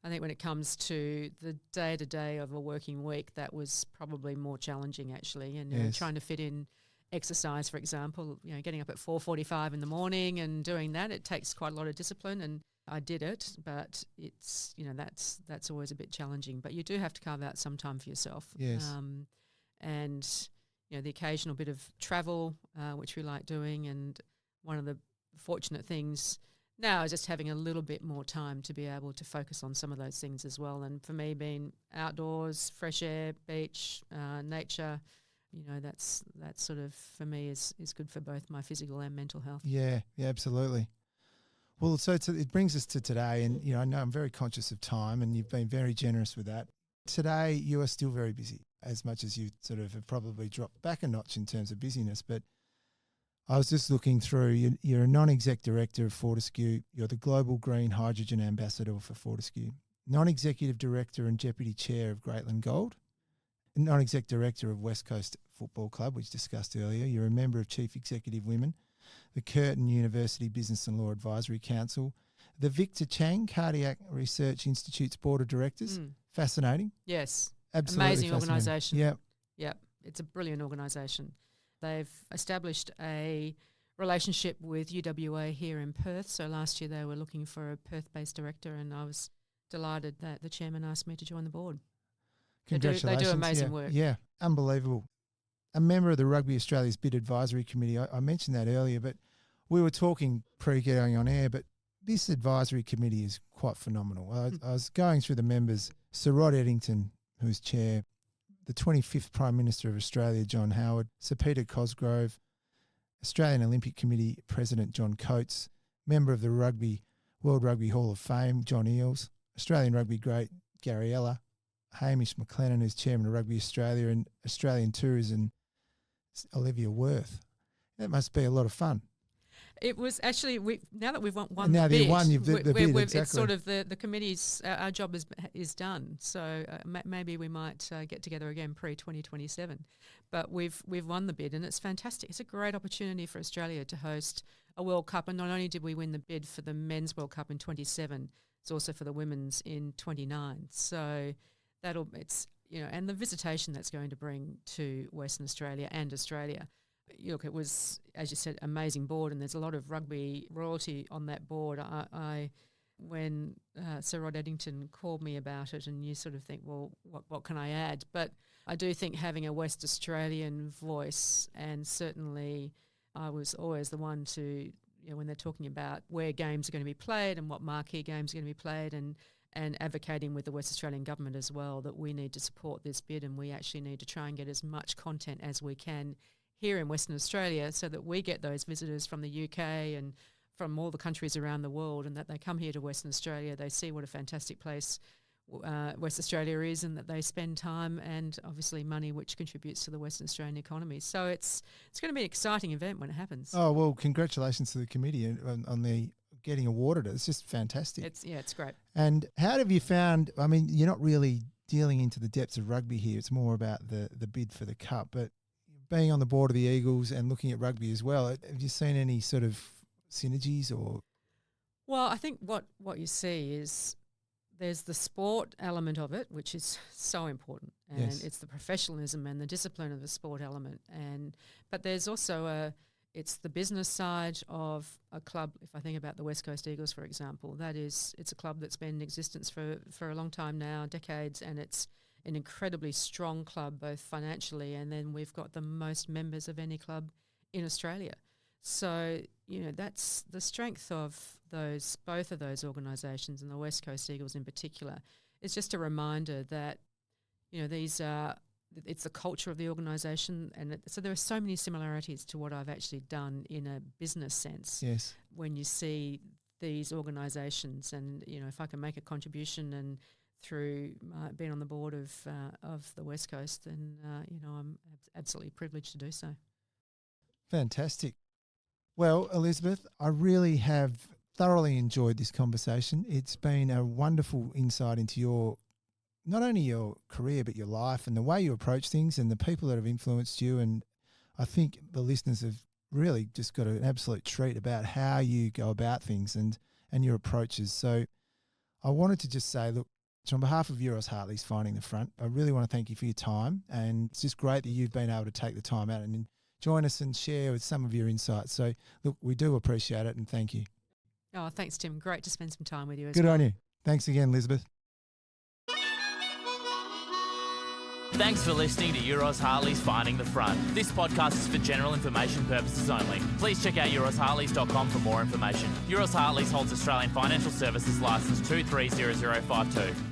I think when it comes to the day-to-day of a working week, that was probably more challenging actually. And Yes. trying to fit in exercise, for example, getting up at 4:45 in the morning and doing that, it takes quite a lot of discipline, and I did it, but it's, that's always a bit challenging. But you do have to carve out some time for yourself. Yes. And, the occasional bit of travel, which we like doing. And one of the fortunate things now is just having a little bit more time to be able to focus on some of those things as well. And for me, being outdoors, fresh air, beach, nature, that's sort of, for me, is good for both my physical and mental health. Yeah, absolutely. Well, so it brings us to today, and I know I'm very conscious of time, and you've been very generous with that. Today, you are still very busy, as much as you sort of have probably dropped back a notch in terms of busyness. But I was just looking through. You're a non-exec director of Fortescue. You're the Global Green Hydrogen Ambassador for Fortescue. Non-executive director and deputy chair of Greatland Gold. Non-exec director of West Coast Football Club, which discussed earlier. You're a member of Chief Executive Women, the Curtin University Business and Law Advisory Council, the Victor Chang Cardiac Research Institute's Board of Directors. Fascinating. Yes. Absolutely amazing organisation. Yep. Yep. It's a brilliant organisation. They've established a relationship with UWA here in Perth. So last year they were looking for a Perth-based director, and I was delighted that the chairman asked me to join the board. Congratulations. They do amazing work. Yeah, unbelievable. A member of the Rugby Australia's Bid Advisory Committee. I mentioned that earlier, but we were talking pre-going on air, but this advisory committee is quite phenomenal. I was going through the members. Sir Rod Eddington, who's chair, the 25th Prime Minister of Australia, John Howard, Sir Peter Cosgrove, Australian Olympic Committee President John Coates, member of the World Rugby Hall of Fame, John Eales, Australian rugby great Gary Ella, Hamish McLennan, who's chairman of Rugby Australia, and Australian Tourism, Olivia Worth. That must be a lot of fun. It was actually, now that we've won now the bid, you've the bid, exactly. It's sort of the committee's, our job is done. So maybe we might get together again pre-2027. But we've won the bid, and it's fantastic. It's a great opportunity for Australia to host a World Cup. And not only did we win the bid for the Men's World Cup in 27, it's also for the Women's in 29. So and the visitation that's going to bring to Western Australia and Australia. Look, it was, as you said, amazing board, and there's a lot of rugby royalty on that board. When Sir Rod Eddington called me about it, and you sort of think, well, what can I add? But I do think having a West Australian voice, and certainly I was always the one to, when they're talking about where games are going to be played and what marquee games are going to be played, and advocating with the West Australian government as well that we need to support this bid, and we actually need to try and get as much content as we can here in Western Australia, so that we get those visitors from the UK and from all the countries around the world, and that they come here to Western Australia, they see what a fantastic place West Australia is, and that they spend time and obviously money, which contributes to the Western Australian economy. So it's going to be an exciting event when it happens. Oh, well, congratulations to the committee on the getting awarded. It's just fantastic. It's great. And how have you found, I mean, you're not really dealing into the depths of rugby here. It's more about the bid for the cup, but being on the board of the Eagles and looking at rugby as well, have you seen any sort of synergies or? Well, I think what you see is there's the sport element of it, which is so important, and yes. It's the professionalism and the discipline of the sport element, but there's also it's the business side of a club. If I think about the West Coast Eagles, for example, it's a club that's been in existence for a long time now, decades, and it's an incredibly strong club, both financially, and then we've got the most members of any club in Australia. So, that's the strength of both of those organisations, and the West Coast Eagles in particular. It's just a reminder that, it's the culture of the organisation, and so there are so many similarities to what I've actually done in a business sense. Yes. When you see these organisations, and, if I can make a contribution and through being on the board of the West Coast, then I'm absolutely privileged to do so. Fantastic. Well, Elizabeth, I really have thoroughly enjoyed this conversation. It's been a wonderful insight into not only your career but your life and the way you approach things and the people that have influenced you. And I think the listeners have really just got an absolute treat about how you go about things and your approaches. So I wanted to just say, look, so on behalf of Euroz Hartleys Finding the Front, I really want to thank you for your time, and it's just great that you've been able to take the time out and join us and share with some of your insights. So, look, we do appreciate it, and thank you. Oh, thanks, Tim. Great to spend some time with you as well. Good on you. Thanks again, Elizabeth. Thanks for listening to Euroz Hartleys Finding the Front. This podcast is for general information purposes only. Please check out eurozhartleys.com for more information. Euroz Hartleys holds Australian Financial Services Licence 230052.